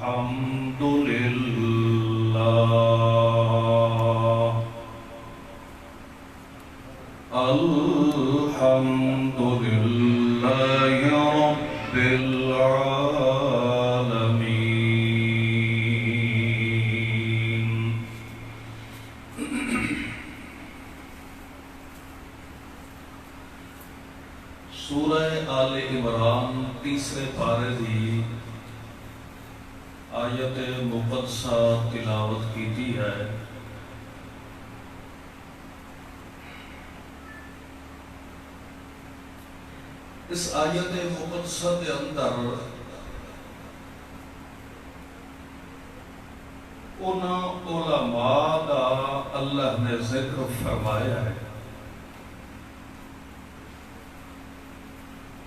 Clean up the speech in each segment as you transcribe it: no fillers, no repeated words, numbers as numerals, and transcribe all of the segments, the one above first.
الحمد لله الحمد لله رب العالمين. سورہ آل عمران تیسرے پارے دی آیت مقدسہ تلاوت کیتی ہے. اس آیت مقدسہ کے اندر انہاں علماء دا اللہ نے ذکر فرمایا ہے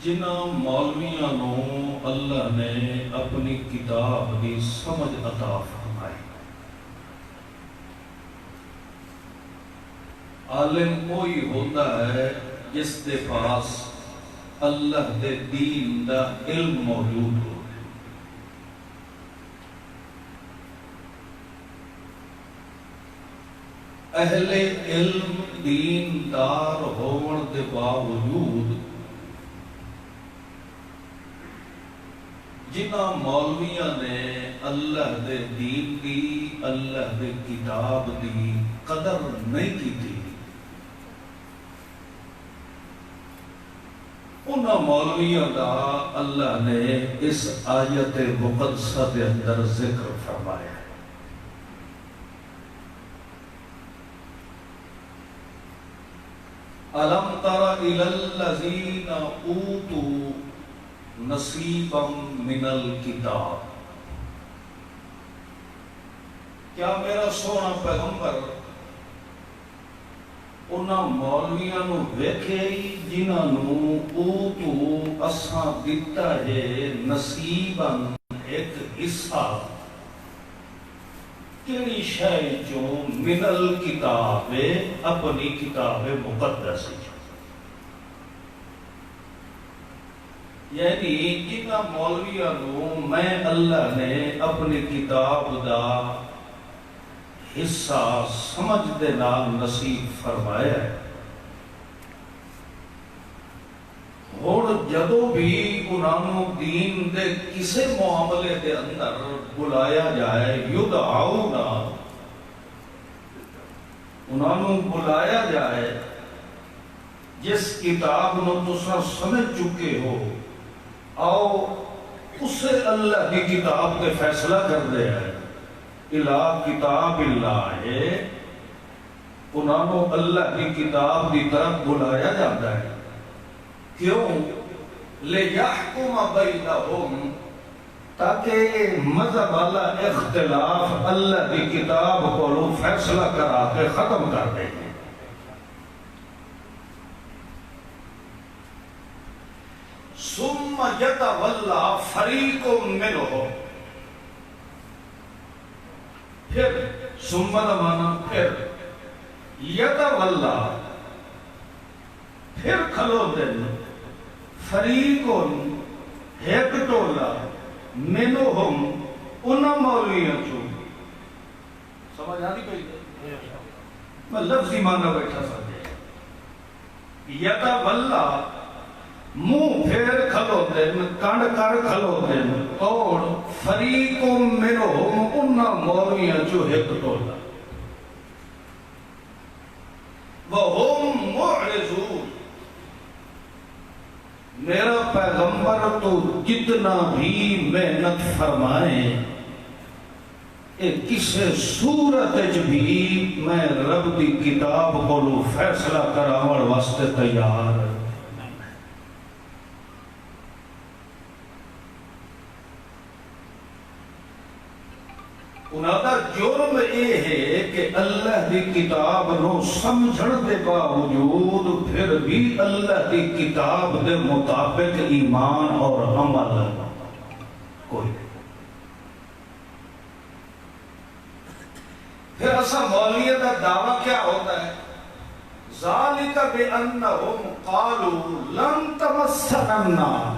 جنہاں مولویاں نو اللہ نے اپنی کتاب دی سمجھ عطا فرمائی. عالم کوئی ہوتا ہے جس دے پاس اللہ دے دین دا علم موجود ہو. اہل علم دین دار ہون دے باوجود جنہ مولویاں نے اللہ دے دین دی اللہ دے کتاب دی قدر نہیں کی تھی، انہاں مولویوں کا اللہ نے اس آیت مقدسہ کے اندر ذکر فرمایا ہے. أَلَمْ تَرَ إِلَى الَّذِينَ أُوتُوا نَصِيبًا مِنَ الْكِتَابِ. کیا میرا سونا پیغمبر انہاں مولویاں نو ویکھے جنہاں نو اوتو اساں دتا ہے نصیباً ایک حصہ کیڑی شے جو من الکتاب اپنی کتاب مقدس، یعنی جنہاں مولویاں نو میں اللہ نے اپنی کتاب دا حصہ سمجھ دے نال نصیب فرمایا ہے. اور جدو بھی انہوں دین دے کسے معاملے دے اندر بلایا جائے یدعونا، انہوں بلایا جائے جس کتاب نو تساں سمجھ چکے ہو، آؤ اسے اللہ کی کتاب کے فیصلہ کر دے ہے. الہ کتاب اللہ ہے، انہوں اللہ کی کتاب کی طرف بلایا جاتا ہے. کیوں؟ لِيَحْكُمَ بَيْنَهُمْ، تاکہ مذہب والا اختلاف اللہ کی کتاب کو فیصلہ کرا کے ختم کر دیں. ثُمَّ يَتَوَلَّى فَرِيقٌ مِّنْهُمْ، پھر ثم مانا پھر یتولا پھر کھلو دن فریقن ایک ٹولا منہم انہاں مولویاں چوں. سمجھ آتی کوئی؟ میں لفظی مانا بیٹھا سکتے. یتولا منہ پھر کھلو دن کانڈ کر کھلو دن اور فریق منہم انہاں مولویاں جو ایک ٹولا وہم معرضون. میرا پیغمبر تو جتنا بھی محنت فرمائیں کسے صورت بھی میں رب دی کتاب کو فیصلہ کراون واسطے تیار. انہاں دا جرم یہ ہے کہ اللہ دی کتاب نو سمجھن دے باوجود پھر بھی اللہ دی کتاب دے مطابق ایمان اور عمل کوئی نہیں. پھر ایسا مولویت کا دعویٰ کیا ہوتا ہے؟ ذالک بأنہم قالوا لن تمسنا النار،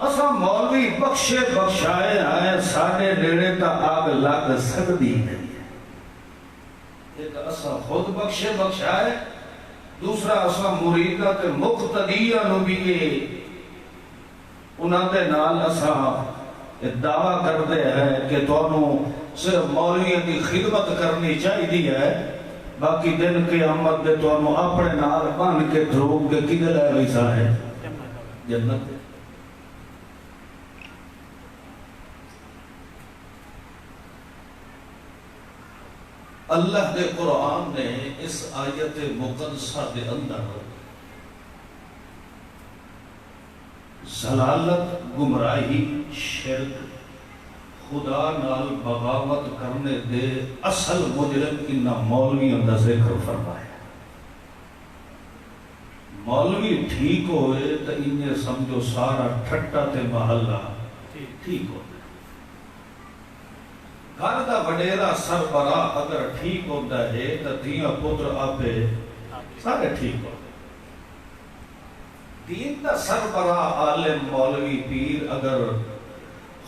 اسا مولوی بخشے بخشائے آئے ساڑے نیڑے تا آگ لگ سکتی نہیں ہے. ایک اسا خود بخشے بخشائے، دوسرا اسا مریدہ تے مقتدیہ نو بھی انہاں دے نال اسا دعویٰ کردے ہیں کہ تانوں صرف مولویوں کی خدمت کرنی چاہیے ہے، باقی دن قیامت دے تانوں اپنے نال بن کے دھروگ کے کدھر لے ویسا ہے جنت. اللہ دے قرآن نے اس آیت مقدسہ دے اندر ضلالت، گمراہی، شرک، خدا نال بغاوت کرنے دے اصل مجرم انہا مولویوں دا ذکر فرمایا. مولوی ٹھیک ہوئے تو انہیں سمجھو سارا ٹھٹا تے محلہ ٹھیک ہوئے. گھر دا وڈیرا سربراہ اگر ٹھیک ہوتا ہے تو دھیاں پتر آپے سارے ٹھیک ہوتے. دین دا سربراہ عالم مولوی پیر اگر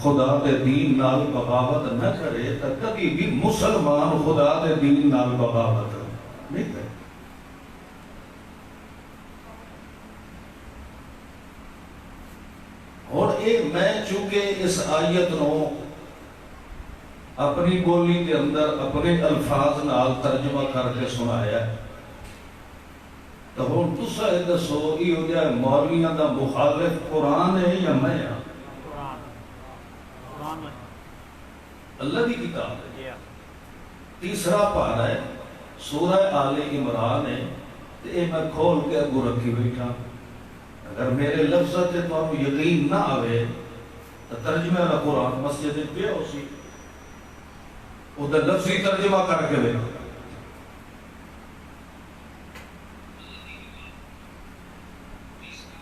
خدا دے دین نال بغاوت نہ کرے تو کبھی بھی مسلمان خدا دے دین نال بغاوت نہیں کرے. اور میں چونکہ اس آیت نو اپنی بولی کے اندر اپنے الفاظ نال ترجمہ کر کے سنایا تو ہوں تسا یہ دسو یہ ہو جائے مولویاں دا مخالف قرآن ہے یا میں ہاں؟ اللہ کی کتاب ہے. تیسرا پارہ ہے، سورہ آل عمران ہے. یہ میں کھول کے اگو رکھی بیٹھا. اگر میرے لفظ سے تو آپ یقین نہ آوے تو ترجمہ والا قرآن مسجد پہ ہو سی ادھر لفظی ترجمہ کر کے بیٹھا.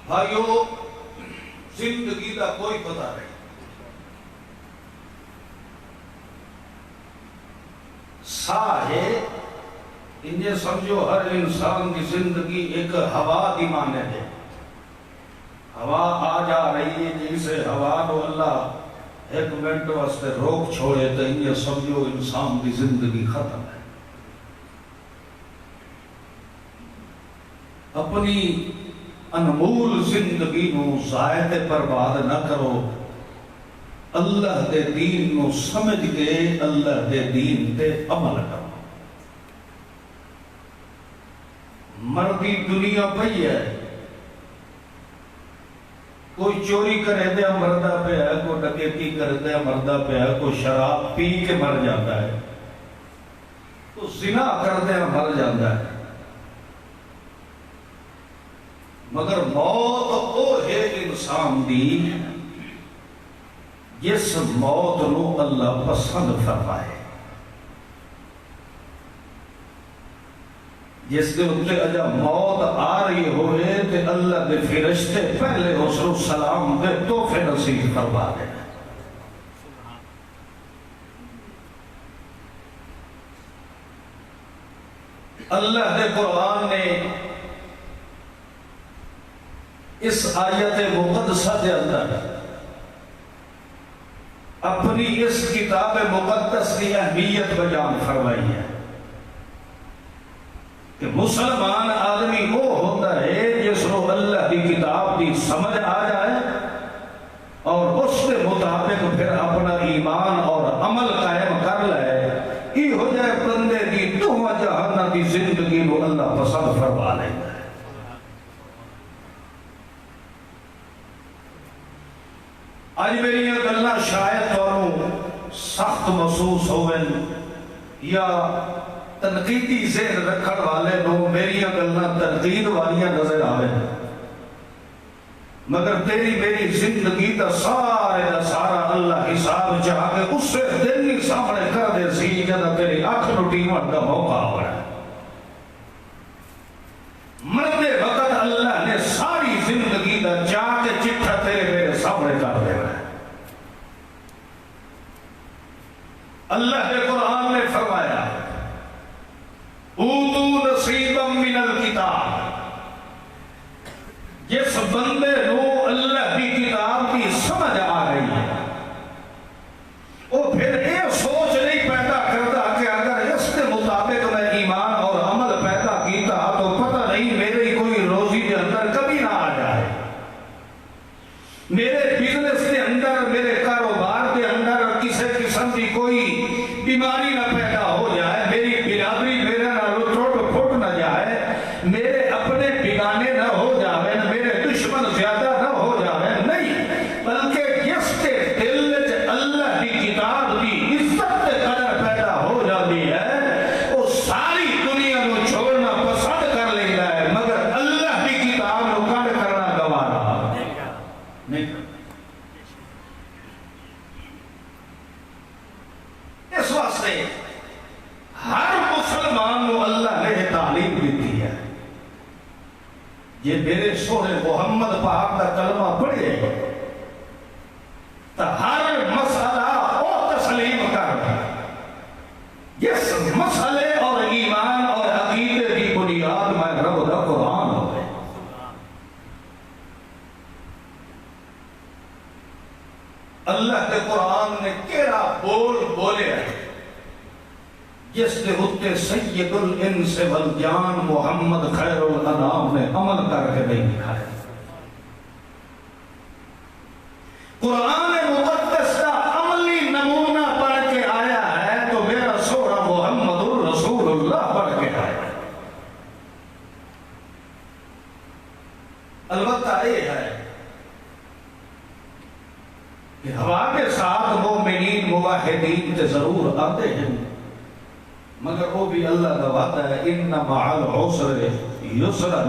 بھائیو، زندگی کا کوئی پتہ نہیں. ساہ ہے انہیں سمجھو ہر انسان کی زندگی ایک ہوا دی مانے ہے. ہوا آ جا رہی ہے جسے ہوا کو اللہ ایک منٹ واسطے روک چھوڑے تو انہیں سمجھو انسان کی زندگی ختم ہے. اپنی انمول زندگی نو ضائع برباد نہ کرو. اللہ دے دین نو سمجھ کے اللہ دے دین تے عمل کرو. مردی دنیا پئی ہے، کوئی چوری کرے دیا مردہ پہ ہے، کوئی ڈکیتی کرے دیا مردہ پہ ہے، کوئی شراب پی کے مر جاتا ہے، کوئی زنا کر دیا مر جاتا ہے. مگر موت وہ ہے انسان دی جس موت نو اللہ پسند فرمائے، جس کے اتنے اجا موت آ رہی ہوئے تے اللہ دے فرشتے پہلے حسن سلام دے تحفے نصیب فرما دے. اللہ دے قرآن نے اس آیت مقدسہ دے اندر اپنی اس کتاب مقدس کی اہمیت بیان فرمائی ہے کہ مسلمان آدمی وہ ہوتا ہے جس کو اللہ کی کتاب کی سمجھ آ جائے اور اس کے مطابق پھر اپنا ایمان اور عمل قائم کر لے. یہ ہو جائے بندے کی دو جہان کی زندگی کو اللہ پسند فرما لیتا ہے. آج میری گلنا شاید تانوں سخت محسوس ہوئے یا تنقیدی ذہن رکھن والے لوگ میری گلنا تنقید والیاں نظر آوے، مگر تیری میری زندگی کا سارا اللہ حساب چاہ کے اس سے دن ہی سامنے کر دے سی جب تیری آنکھ روٹیمت کا موقع ہو رہا ہے. مرتے وقت اللہ نے ساری زندگی کا چاہ کے چٹھا تیرے میرے سامنے کر دے رہا ہے. اللہ کے قرآن نے فرمایا اوتو نصیبا من الکتاب، جس بندے نو اللہ کی کتاب کی یہ میرے سونے محمد پاک کا کلمہ پڑھے تو ہر مسئلہ او تسلیم کر جس مسئلے اور ایمان اور عقیدے کی بنیاد میں رب دا قرآن ہوئے. اللہ کے قرآن نے کیڑا بول بولے جس کے اتنے سید الانس والجان محمد خیر الانام نے عمل کر کے نہیں دکھایا. قرآن مقدس کا عملی نمونہ پڑھ کے آیا ہے تو میرا سونا محمد الرسول اللہ پڑھ کے آیا. البتہ یہ ہے کہ ہوا کے ساتھ مومنین موحدین تے ضرور آتے ہیں مگر وہ بھی اللہ کا وعدہ ہے ان مع العسر یسرا.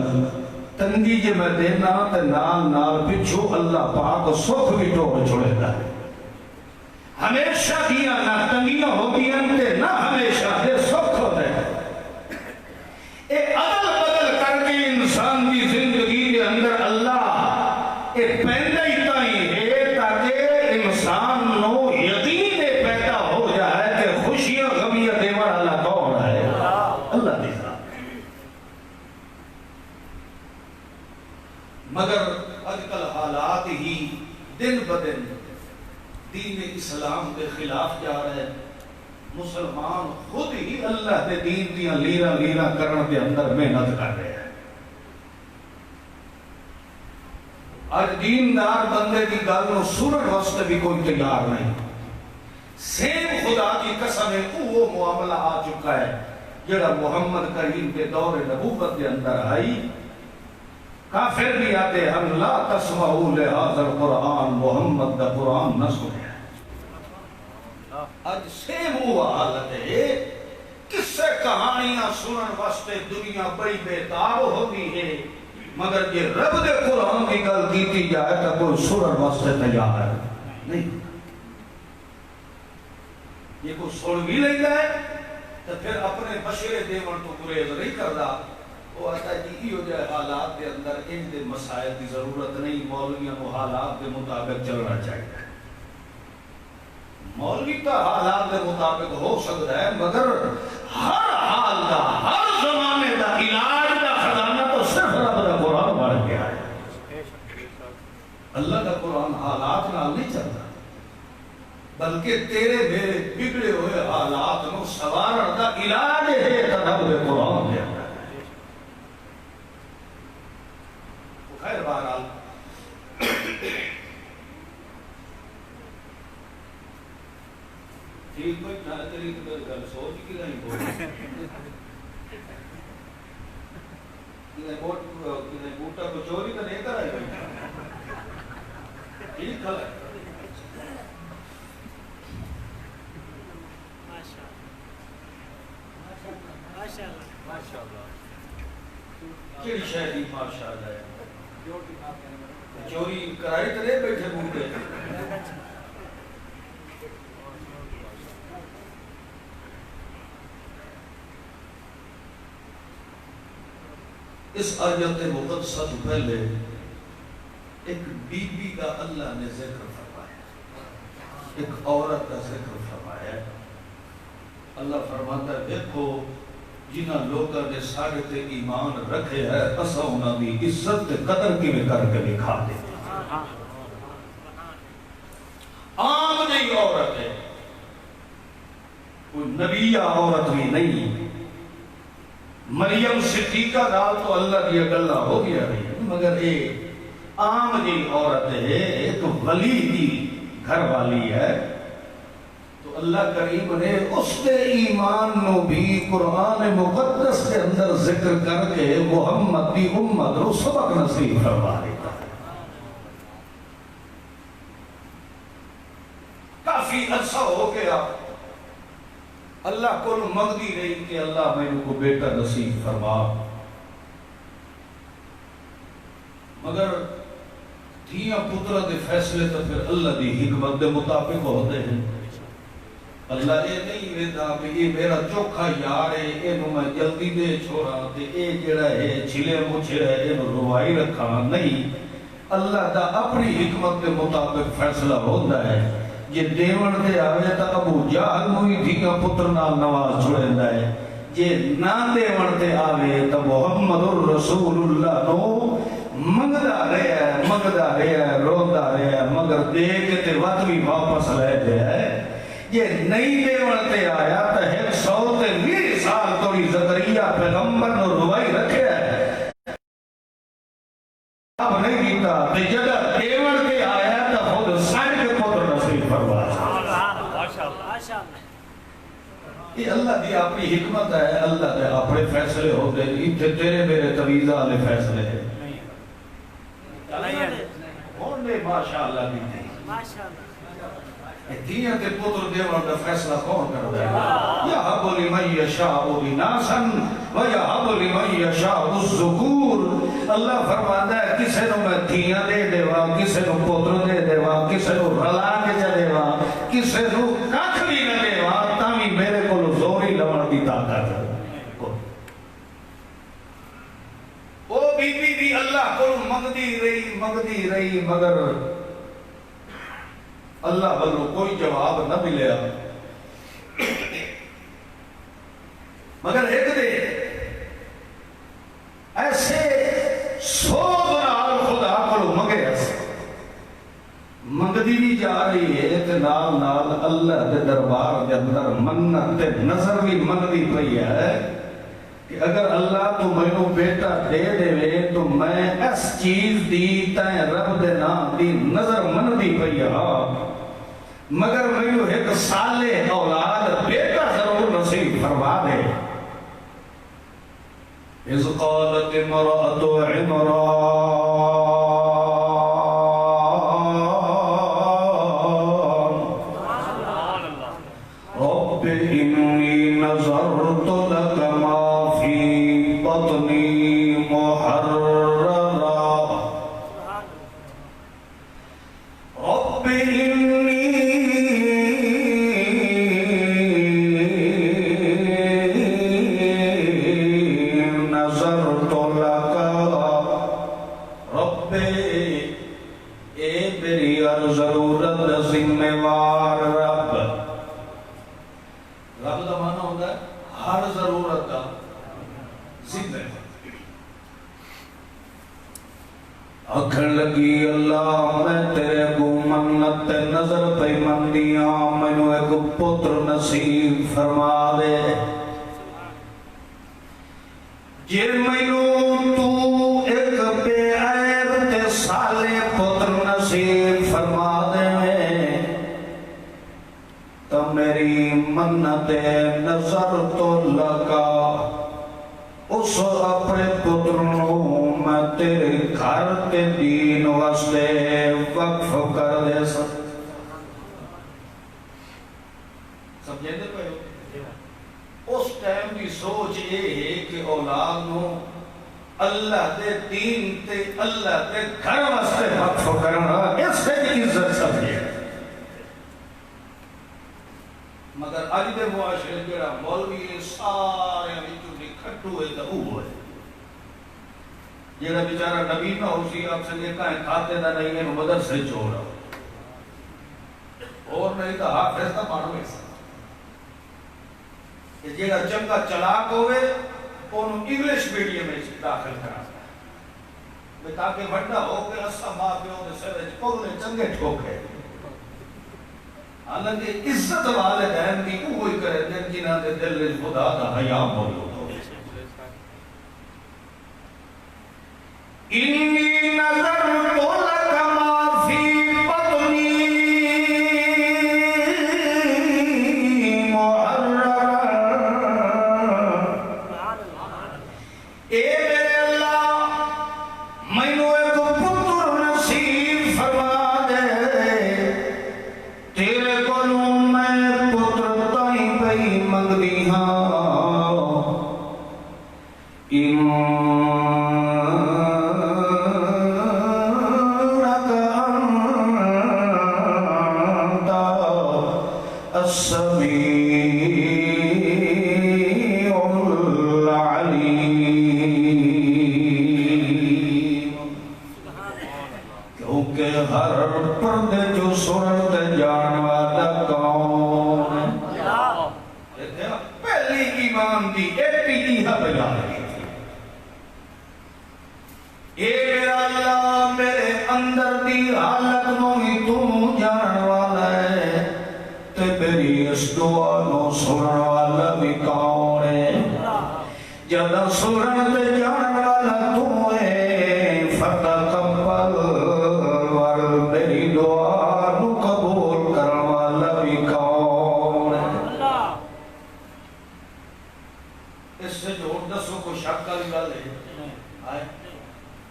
تنگی جے میں دینا تے نال نال پچھو اللہ پاک سکھ بھی ٹوڑ چھوڑے گا. ہمیشہ دیا نہ تنگیاں ہو گیا تے نہ ہمیشہ دے سکھ ہوتے ہیں. اے عدل بدل کر کے انسان کی زندگی کے اندر اللہ اے پہلے ہی تائیں ہے تاکہ انسان نو یقین پیدا ہو جائے کہ خوشیاں غمیاں دیوار اللہ کون ہے اللہ دیتا. مگر آج کل حالات ہی دن بدن دین اسلام کے خلاف جا رہے. مسلمان خود ہی اللہ کے دین دیا لیرا لیرا کرنے کے اندر محنت کر رہے ہیں. آج دیندار بندے کی گل نو سنن واسطے بھی کوئی تیار نہیں. سیم خدا کی قسم ہے وہ معاملہ آ چکا ہے جڑا محمد کریم کے دور نبوت کے اندر آئی. کافر بھی آتے ہم لا تسمعوا لہذا القرآن محمد دا قرآن نہ سنے. آج سیم وہ حالت ہے کس سے کہانیاں سنن واسطے دنیا بڑی بےتاب ہو گئی ہے مگر یہ رب دے قرآن کی گل کیتی جائے تو کوئی سنن واسطے تیار ہے نہیں. یہ کوئی سن بھی لے جائے تو پھر اپنے مشورے دیون تو گریز نہیں کرتا. وہ آتا ہے کہ یہ جائے حالات کے اندر ان دے مسائل کی ضرورت نہیں. مولویوں کو حالات کے مطابق چلنا چاہیے. مولوی کا حالات کے مطابق ہو سکتا ہے مگر ہر حال کا ہر زمانے کا علاج کا خزانہ تو صرف رب کا قرآن بڑھ گیا ہے. اللہ کا قرآن حالات نال نہیں چلتا بلکہ تیرے میرے بگڑے ہوئے حالات نو سوارن کا علاج ہے رب کا قرآن دے. خیر بہرحال ٹھیک کوئی نہ تیری گل سوچ کی نہیں بول بوٹا کو چوری تو نہیں کرائی ٹھیک ہے. کیڑی شاید ہی ماشاءاللہ ہے چوری کرائی تو نہیں بیٹھے بوٹے. اس آیت مقدسہ سے پہلے ایک بی بی کا اللہ نے ذکر فرمایا, ایک عورت کا ذکر فرمایا. اللہ فرماتا ہے دیکھو جنہاں لوگوں نے سارے تے ایمان رکھے ہے اسا انہاں دی عزت تے قدر کی میں کر کے دکھا دے. عام نہیں عورت ہے, کوئی نبیہ عورت بھی نہیں. مریم صدیقہ نال تو اللہ کی گلا ہو گیا ہے مگر ایک عام جی عورت ہے, ایک ولی کی گھر والی ہے. تو اللہ کریم نے اس کے ایمان نو بھی قرآن مقدس کے اندر ذکر کر کے محمد کی امت رو سبق نصیب فرما دیتا ہے. کافی عرصہ ہو گیا اللہ کو منگتی رہی کہ اللہ میں کو بیٹا نصیب فرما, مگر دھیاں پترہ دے فیصلے تو پھر اللہ دی حکمت دے مطابق ہوتے ہیں. اللہ یہ نہیں ویدا کہ یہ میرا چوکھا یار ہے اینو میں جلدی دے چھوڑا تے اے جڑا ہے چھلے مچھے ہے اینو روائی رکھا نہیں. اللہ دا اپنی حکمت کے مطابق فیصلہ ہوتا ہے. جے دیون دے آوے تا ابو جہل موئی دھیگا پتر نال نواز چھوڑیندا ہے. جے نہ دیون دے آوے تا محمد الرسول اللہ نو منگدا رہا ہے روندا رہا ہے مگر دے کے تے وقت بھی واپس لے دے ہے. یہ نہیں دیون تے آیا تا 120 سال توڑی زکریا پیغمبر نو روائی رکھے ہے اب نہیں دیتا تے جگہ دیون تے آیا تا خود سائن کے پتر نصیب فرما. یہ اللہ دی اپنی حکمت ہے. اللہ دے اپنے فیصلے ہوتے اتنے تیرے میرے تویزہ والے فیصلے ہیں ہونے ماشاءاللہ بھی نہیں. دین تے پتر دیوان کا فیصلہ کون کرتا ہے؟ یہب لمن یشاء اناسا و یہب لمن یشاء الذکور. اللہ فرماتا ہے کسے نو میں دھیاں دے دیوا کسے نو پتر دے دیوا کسے نو رلا کے چا دیوا کسے نو ککھ بھی نہ دیوا تاوی میرے کو زوری لون دی طاقت ہے. وہ بی بی بھی اللہ کو مگدی رہی مگر اللہ بلو کوئی جواب نہ ملیا. مگر ایک دے ایسے سوچ نال خدا کو مگے منگدی بھی جا رہی ہے تے نال نال اللہ دے دربار دے اندر منت تے نظر بھی منگدی پئی ہے کہ اگر اللہ تو مینوں بیٹا دے دے تو میں اس چیز دی تائیں رب دے نام دی نظر منگدی پئی ہے مگر مینوں ایک صالح اولاد بیٹا ضرور نصیب فرما دے. اذ قالت امرأة عمران رب انی نظرت لک ما فی بطنی محررا رب انی نظرت لک رب اے میری ضرورت ذمہ وار رب. رب دا معنی ہوتا ہے ہر ضرورت کا ذمہ. آکھن لگی اللہ میں تیرے کو منت نظر پہ مندیاں مینوں ایک پتر نصیب فرما دے. جے مینوں تو ایک بے عیب تے صالح پتر نصیب فرما دے تو میری منت نظر تو لگا اس اپنے پتروں میں تیرے گھر کے دین واسطے وقف کر دے سمجھے دے پہو. اس ٹائم کی سوچ یہ ہے کہ اولاد نو اللہ دے دین تے اللہ دے گھر واسطے وقف کرنا اس سے عزت سمجھے. مگر اج دے معاشرے جڑا مولوی سارے وچوں کھٹو ہے تے وہ ہے جڑا بیچارہ نبی نہ ہو سی آپ سے کہیں کھاتے دا نہیں ہے مدرسے چھوڑا اور نہیں تو حافظ دا پڑھوے کہ جڑا چنگا چلاک ہوئے انہوں انگلش میڈیم میں داخل کرا تاکہ بڑا ہو کے اسا ماں پیو دے سر وچ پگلے چنگے ٹھوکے. حالانکہ عزت والدین کی وہی کرے دن جنہاں دے دل وچ خدا دا حیا موجود ہو. انی نظرت لک ما فی بطنی محررا اے میرے اللہ مینوں ایک پتر نصیب فرما دے. تیرے کولوں میں پتر تائیں پئی منگدی ہاں. السمیع العلیم، کیونکہ ہر پردے جو سنت جان والا کون ہے؟ پہلی ایمان دی ایک ہی بیان کی تھی، اے میرا اللہ میرے اندر دی حالت نو ہی تو جان والا ہے، تے میری اس دعا نو سنن والا بھی کون ہے؟ جدہ سنن تے جان والا تو ہے، فتقبل ور میری دعا نو قبول کرن والا بھی کون ہے؟ اس سے جوڑ دسو کو شک کا گل ہے آئے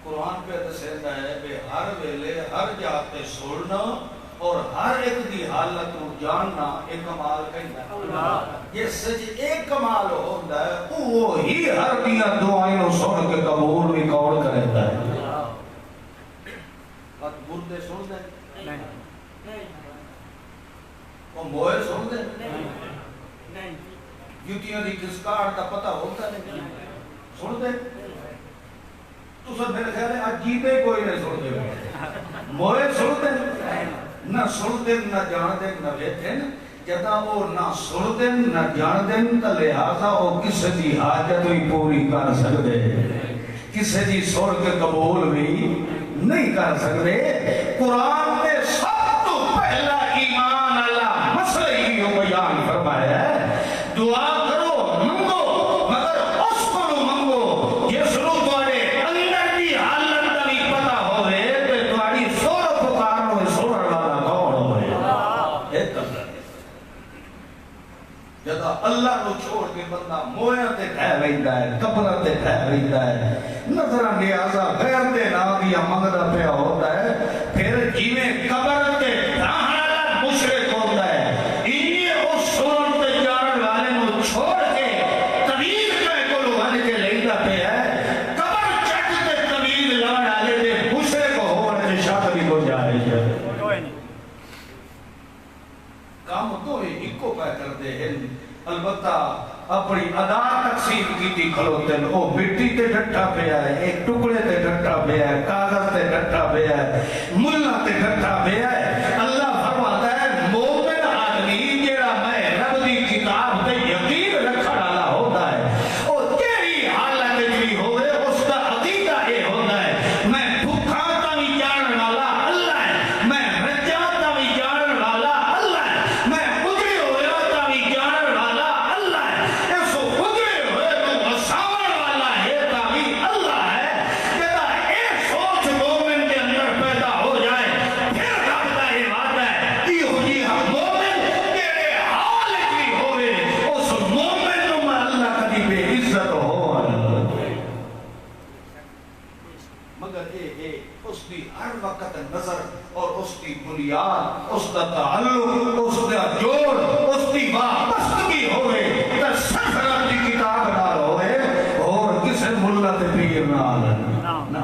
قرآن پہ دسیتا ہے کہ ہر ویلے ہر جاتے سننا اور ہر ایک دی حالت کو جاننا ایک کمال کہنا ہے، یہ سچ ایک کمال ہوتا ہے، وہی ہر دیا دعائیں سن کے قبول بھی کون کرتا ہے؟ مردے سن دیں وہ موئے سن دیں جوتیاں دی کس کار دا پتہ ہوتا نہیں سن دیں تو سب میرے خیال ہے عجیبے کوئی نہیں سن دیں موئے سن دیں نہ سن دیں نہ جان دیں نہ ویتھیں جدا وہ نہ سن دیں نہ جان دیں تو لہذا وہ کسی دی حاجت بھی پوری کر سکتے کسی دی سن کے قبول بھی نہیں کر سکتے قرآن میں سب تو پہلا ایمان اللہ مسئلہ ہی بیان فرمایا ہے دعا کرو منگو مگر اس کو منگو جس نو تواڈے اندر دی حالت دا بھی پتہ ہوئے تے تواڈی سر پکارو سنن والا کون ہوئے ایک کمرہ جدا اللہ کو چھوڑ کے بندہ مویا تے ٹھہ ویندا ہے قبر تے ٹھہ ویندا ہے نظر نیازا غیر دے نام دیا منگدا پیا ہوتا ہے پھر جیویں قبر تے رہن والا مشرک ہوتا ہے انہی اس سنن تے جانن والے نو چھوڑ کے طویل کہے کولو ہن کے لیندا پیا ہے قبر چٹ تے طویل لڑن والے تے مشرک ہون تے شک دی گنجائش ہے کام تو ایکو پہ کردے ہیں البتہ اپنی ادا تقسیم کی تھی کھلوتے ہیں وہ مٹی تے ڈٹھا پیا ہے ایک ٹکڑے تے ڈٹھا پیا ہے کاغذ تے ڈٹھا پیا ہے ملہ تے ڈٹھا پیا ہے اللہ فرماتا ہے مومن آدمی جیڑا میں رب دی کتاب تے یقین رکھا ڈالا ہوتا ہے اور تیری حالت جی ہوئے اس کا عقیدہ یہ ہوتا ہے میں بھوکا تا بھی جانن والا اللہ ہے میں رجا تا بھی جانن والا اللہ ہے میں اجڑے ہویا تا بھی جانن والا اللہ ہے اس اجڑے ہوئے تو وساون والا ہے تا بھی اللہ ہے جدا اے سوچ مومن کے اندر پیدا ہو جائے پھر رب دا یہ وعدہ ہے یہ جی مومن تیرے حال کی ہوئے اس مومن نو میں اللہ کدی بے عزت ہو مگر اے اس کی ہر وقت نظر اور اس کی بنیاد اس کا تعلق اس کا جوڑ اس کی وابستگی ہوئے تو صرف رب کی کتاب نال ہوئے اور کسی ملت پیر نال نہ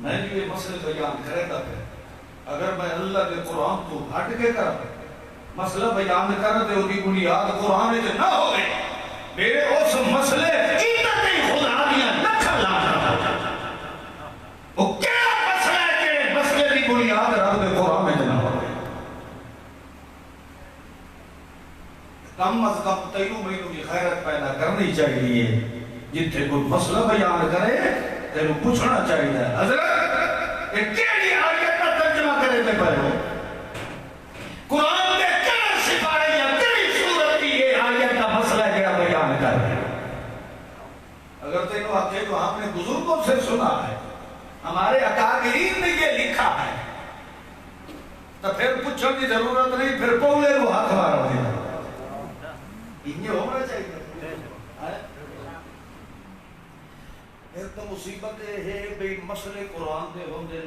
میں یہ مسئلہ بیان کرے گا اگر میں اللہ کے قرآن تو ہٹ کے کر مسئلہ بیان کر دے وہ بنیاد قرآن سے نہ ہوئے میرے اس مسئلے عقیدت خدا دیا نکھل لانا وہ کیا مسئلہ ہے کہ مسئلے کی بنیاد رب کے قرآن میں نہ ہوئے کم از کم تینوں مہینوں کی خیرت پیدا کرنی چاہیے جتنے کوئی مسئلہ بیان کرے تینوں پوچھنا چاہیے حضرت ایک کیڑی آیت کا ترجمہ کرے تے پہلو قرآن کے کیا سپارے یا کئی صورت کی یہ آیت کا مسئلہ جڑا بیان کر رہے اگر تینوں آتے تو ہم نے بزرگوں سے سنا ہے ہمارے اکابرین نے یہ لکھا ہے تو پھر پوچھنے کی ضرورت نہیں پھر پولے کو ہاتھ مارا ہے انہیں ہونا چاہیے پھر تو مصیبت ہے بے مسئلے قرآن دے ہوندے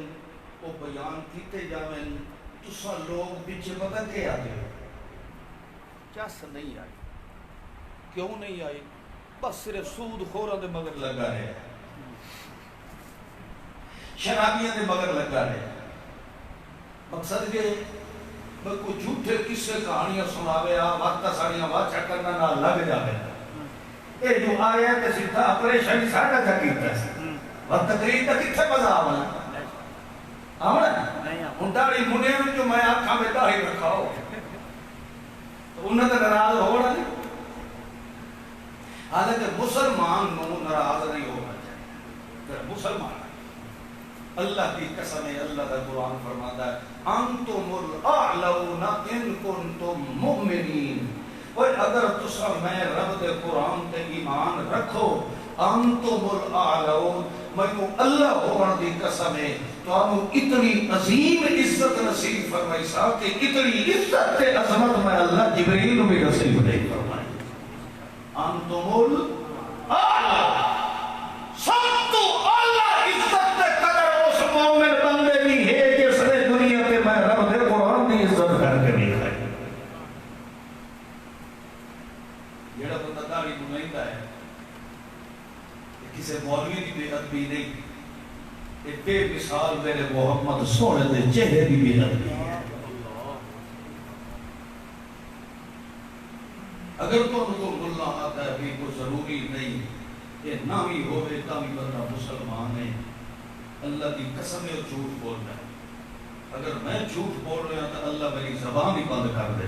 وہ بیان کیتے جاویں تسا لوگ پیچھے پتہ کے آتے ہو چس نہیں آئی کیوں نہیں آئی بس صرف سود خوروں دے مگر لگا ہے شرابیاں دے مگر لگا ہے مقصد یہ کوئی جھوٹے قصے کہانیاں سناوے وقت ساڑیاں واچا کرنا نہ لگ جاوے یہ جو آیا تے سیدھا آپریشن ساڑا جا کیتا ہے وقت تقریر تک کتھے مزہ آونا آونا ہن داڑھی منیر جو میں آنکھاں میں داڑھی رکھاؤ تو انہاں تے ناراض ہونا نہیں حالانکہ مسلمان نو ناراض نہیں ہونا چاہیے مسلمان اللہ کی قسم ہے اللہ کا قرآن فرماتا ہے انتم الاعلون ان کنتم مؤمنین اور اگر تسا میں رب دے قرآن تے ایمان رکھو انتم الاعلون میں اللہ ہونے دی قسم ہے تو ہم اتنی عظیم عزت نصیب فرمائی سا کہ اتنی عزت تے عظمت میں اللہ جبریل بھی نصیب نہیں فرمائی انتم الاعلون سب تو اللہ عزت تے قدر اس مومن بندے بھی ہے جس نے دنیا پہ میں رب دے قرآن کی عزت کر کے نہیں کھائی جیڑا بندہ داڑھی منائیتا ہے کسی مولوی کی بے ادبی نہیں ایک بے مثال میرے محمد سونے دے چہرے کی بے ادبی اگر تو اللہ آتا ہے بھی کوئی ضروری نہیں کہ نہ بھی ہوئے تاوی بندہ مسلمان ہے اللہ کی قسم ہے جھوٹ بول رہا ہے اگر میں جھوٹ بول رہا ہوں تو اللہ میری زبان ہی بند کر دے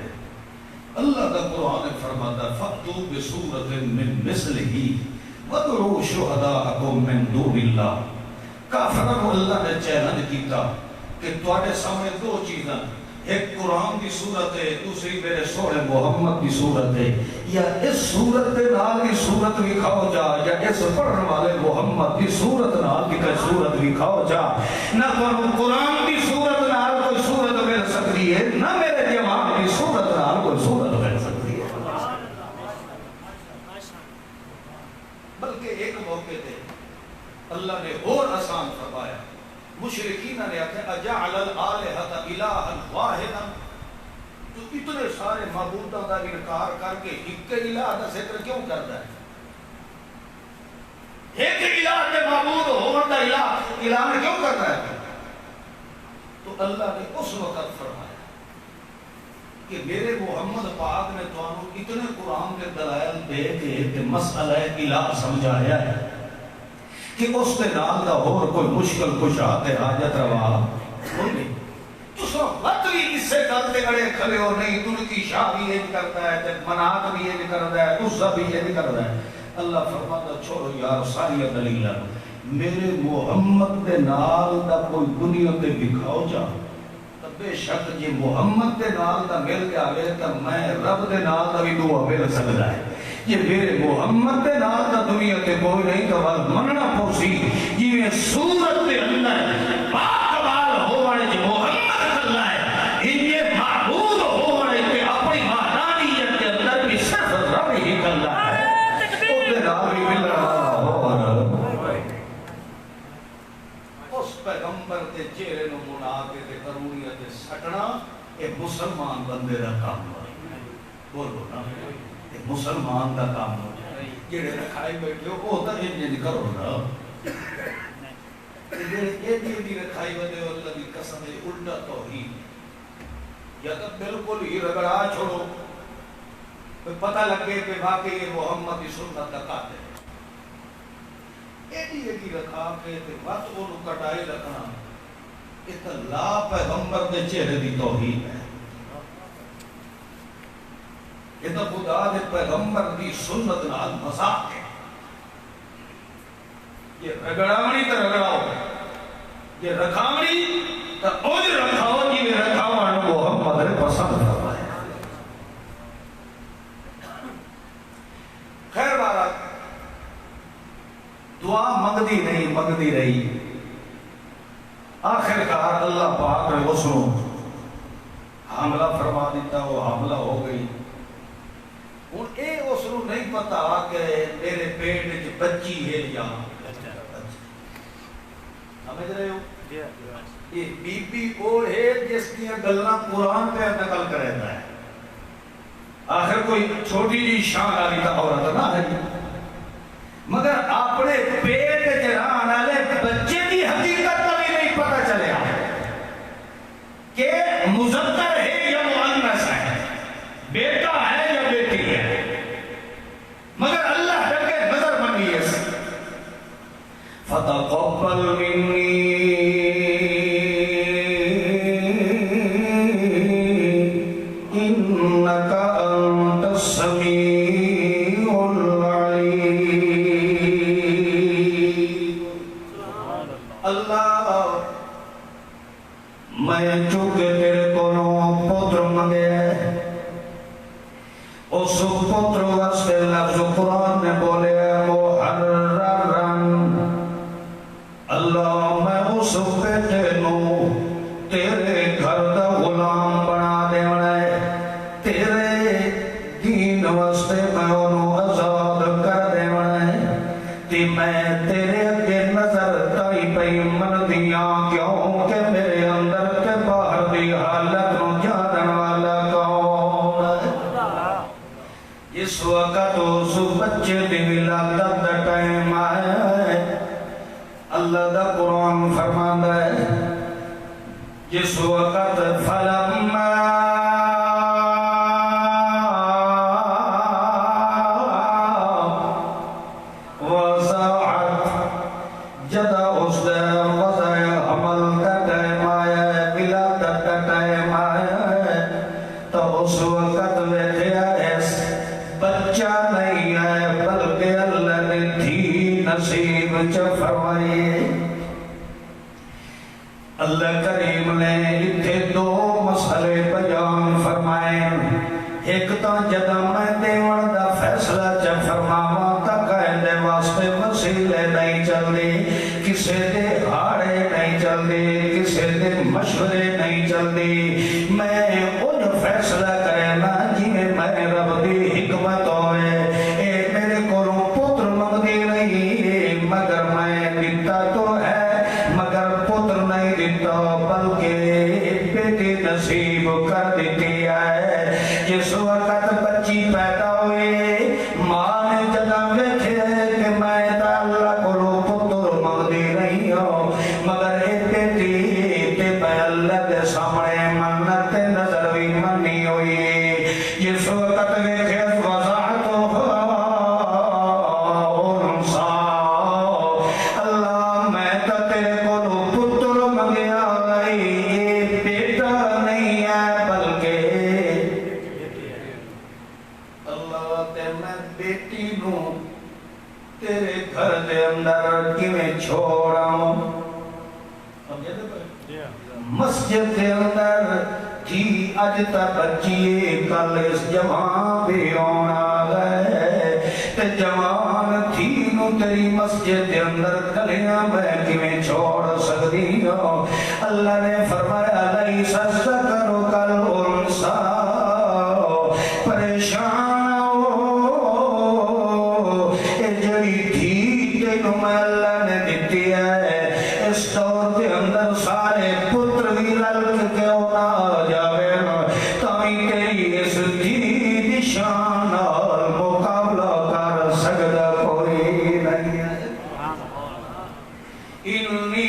اللہ کا قرآن فرماتا فَأْتُوا بِسُورَةٍ مِّن مِثْلِهِ وَادْعُوا شُهَدَاءَكُم مِّن دُونِ اللَّهِ کافروں کو اللہ نے چیلنج کیتا کہ تواڈے سامنے دو چیزاں ایک قرآن کی صورت ہے دوسری میرے سونے محمد کی صورت ہے یا اس صورت کے نال کی صورت دکھاؤ جا یا اس پڑھنے والے محمد کی صورت نال کی صورت دکھاؤ جا نہ قرآن کی صورت نال کوئی صورت مل سکتی ہے نہ میرے جواب کی صورت نال کوئی صورت مل سکتی ہے بلکہ ایک موقع تے اللہ نے اور آسان فرمایا مشرکین نے کہا اجعل الالہۃ الہا واحدا تو اتنے سارے معبودوں کا انکار کر کے ایک الہ کا ذکر کیوں کرتا ہے ایک الہ کے معبود ہونے کا الہ نے کیوں کرتا ہے تو اللہ نے اس وقت فرمایا کہ میرے محمد پاک نے تو اتنے قرآن کے دلائل دے کے مسئلہ الہ سمجھایا ہے کہ اس کے نال دا اور کوئی مشکل کچھ آتے حاجت روا ہوگی تو سب وقت بھی اس سے کرتے اڑے کھلے ہو نہیں تن کی شاہ بھی یہ کرتا ہے منات بھی یہ کرتا ہے عزہ بھی یہ کرتا ہے اللہ فرماتا چھوڑو یار ساری دلیل میرے محمد دے نال دا کوئی دنیا تے دکھاؤ جا بے شک جی محمد دے نال دا مل جاوے تا میں رب دے نال دا بھی دعا مل سکتا ہے یہ میرے محمد دے نال دا دنیا تے کوئی نہیں تو وال مننا پوسی یہ صورت دے اندر باقبال ہونے جو محمد اللہ ہے یہ معبود ہونے کے اپنی مہدانیت کے اندر بھی صرف رب ہی اللہ ہے اس دے نال بھی مل رہا ہو اس پیغمبر دے چہرے نو منا کے تے کرونیت سٹنا یہ مسلمان بندے دا کام ہے بولو نا مسلمان دا کام ہو جڑے رکھائی بیٹھے ہو وہ تو انج کرو نا جڑے یہ رکھائی بیٹھے ہو اللہ کی قسم ہے الٹا توحید یا تو بالکل ہی رگڑا چھوڑو پتہ لگے کہ واقعی یہ محمد کی سنت کا قاتل ایڈی رکھا کے وقت وہ کٹائی رکھنا کہ اللہ پیغمبر دے چہرے دی توحید ہے یہ تو خدا دے پیغمبر دی سنت نال مذاق ہے یہ رگڑاونی تو رگڑاؤ یہ رکھاونی تو اوج رکھاؤ جی میں رکھاوان محمد نے پسند فرمایا خیر بارات دعا مگدی رہی آخر کار اللہ پاک نے اس کو حملہ فرما دیتا وہ حملہ ہو گئی ہوں اے اس کو نہیں پتا کہ میرے پیٹ وچ بچی ہے یا سمجھ رہے ہو یہ بی بی وہ ہے جس کی گلاں قرآن پہ نقل کرتا ہے آخر کوئی چھوٹی جی شان والی تا عورت نہ ہے مگر اپنے پیٹ جران والے بچے کی حقیقت کا بھی نہیں پتہ چلے کہ مذکر ہے یا مؤنث ہے، بیٹا ہے یا بیٹی ہے، مگر اللہ ڈکے نظر بنی ہے فتقبل منی انک انت السمیع العلیم۔ اللہ میں چونکہ تیرے کو پتر منگے اس پتر واسطے لفظ قرآن نے بولے محررن، اللہ میں اس بیٹے نو تیرے گھر دا غلام بنا دینا ہے، تیرے دین واسطے میں انہوں آزاد کر دینا ہے، تی میں تیرے اگے نظر تائی پئی من دیاں کیوں کہ میرے اندر کے باہر دی حالت نو جانن والا کون ہے۔ اس وقت اس بچے دی ولادت دا ٹائم آیا ہے، اللہ دا قرآن فرماندا ہے جس وقت فلما وضعت، جدا اس دے وضع حمل کا ٹائم آیا ہے، ولادت کا ٹائم آیا ہے، تو اس وقت ویکھیا اس بچہ نہیں ہے بلکہ اللہ نے دھی نصیب چ فرمائی۔ اللہ کریم نے اتھے دو مسئلے بیان فرمائے، ایک تو جدا میں دیوان دا فیصلہ چ فرماواں تا قائدے واسطے وسیلے نہیں چلدے، کسے دے ہاڑے نہیں چلدے، کسے دے مشورے نہیں چلدے، میں ان فیصلہ کرنا جنہیں میں رب دی حکمت ہوئے، اے میرے کولوں پتر منگدی نہیں مگر میں دیتا تو ہے، مگر پتر نہیں دیتا بلکہ بیٹی نصیب کر دیتی ہے۔ جس وقت بچی پیدا ہوئی ماں نے جدا ویکھے کہ میں تا اللہ کولوں پتر منگدی نہیں ہوں، مگر اے بیٹی تے میں اللہ دے سامنے منت نظر بھی منی ہوئی۔ جس وقت ویکھے تیرے گھر دے اندر کیویں چھوڑاں، مسجد دے اندر تھی اج تا بچیے کل اس جوان بھی آنا گئے، تے جوان تھی نو تیری مسجد دے اندر کلیاں میں کیویں چھوڑ سکتی ہوں۔ اللہ نے فرمایا لیس الذکر کالانثی، پریشان میں اللہ نے دیتی ہے، اس دور کے اندر سارے پتر بھی للک کیوں نہ آ جاوے، تائی تیری اس دید شان اور مقابلہ کر سکتا کوئی نہیں ہے۔ انی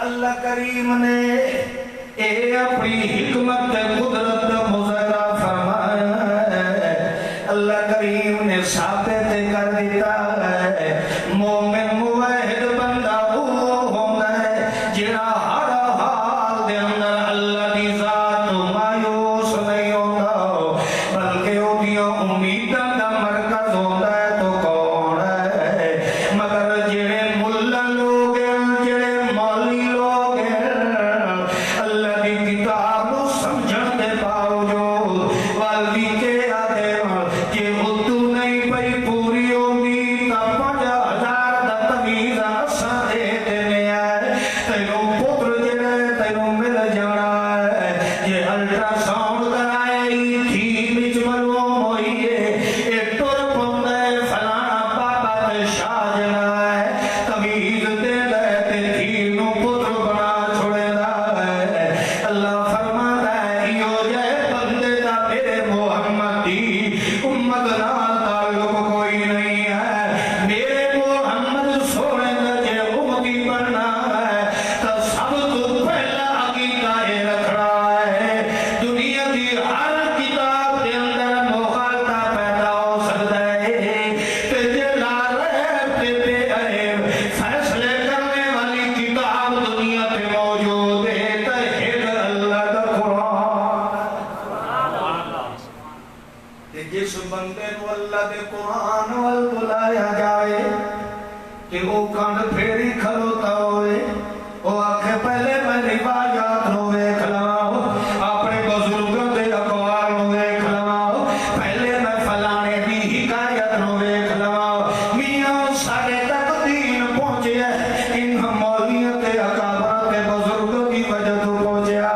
اللہ کریم نے اے اپنی حکمت قدرت مظاہرہ فرمایا ہے، اللہ کریم نے ثابت کر دیتا ہے مومن موحد بندہ وہ ہوتا ہے جہاں ہر حال دے اندر اللہ دی ذات مایوس نہیں ہوتا بلکہ وہ امیداں دا مرکز ہوتا ہے۔ تو کون ہے مگر بادشاہ جڑا ہے تمیز دے دے تے دھی نو پتر بنا چھوڑے دا ہے اللہ فرماتا ہے ایو جے بندے دا میرے محمد دی امت نال تعلق کوئی نہیں ہے میرے محمد سونے دا جے امتی بننا ہے تو سب تو پہلا عقیدہ یہ رکھنا ہے دنیا دی ہر کتاب دے اندر مغالطہ پیدا ہو سکتا ہے تے جے لا ریب تے بے عیب فیصلے کرنے والی کتاب دنیا تے موجود ہے تے ایک اللہ دا قرآن تے جس بندے نو اللہ دے قرآن وال بلایا جائے کہ وہ کانڈ پھیری کھلوتا ہوئے وہ آنکھیں پہلے میں روایات نو ویکھ لواں اپنے بزرگوں دے اقوال نو ویکھ لواں پہلے میں فلانے دی حکایت نو ویکھ لواں میاں ساڈے تک دین پہنچیا ان مولیاں تے اکابر تے بزرگوں دی وجہ تو پہنچیا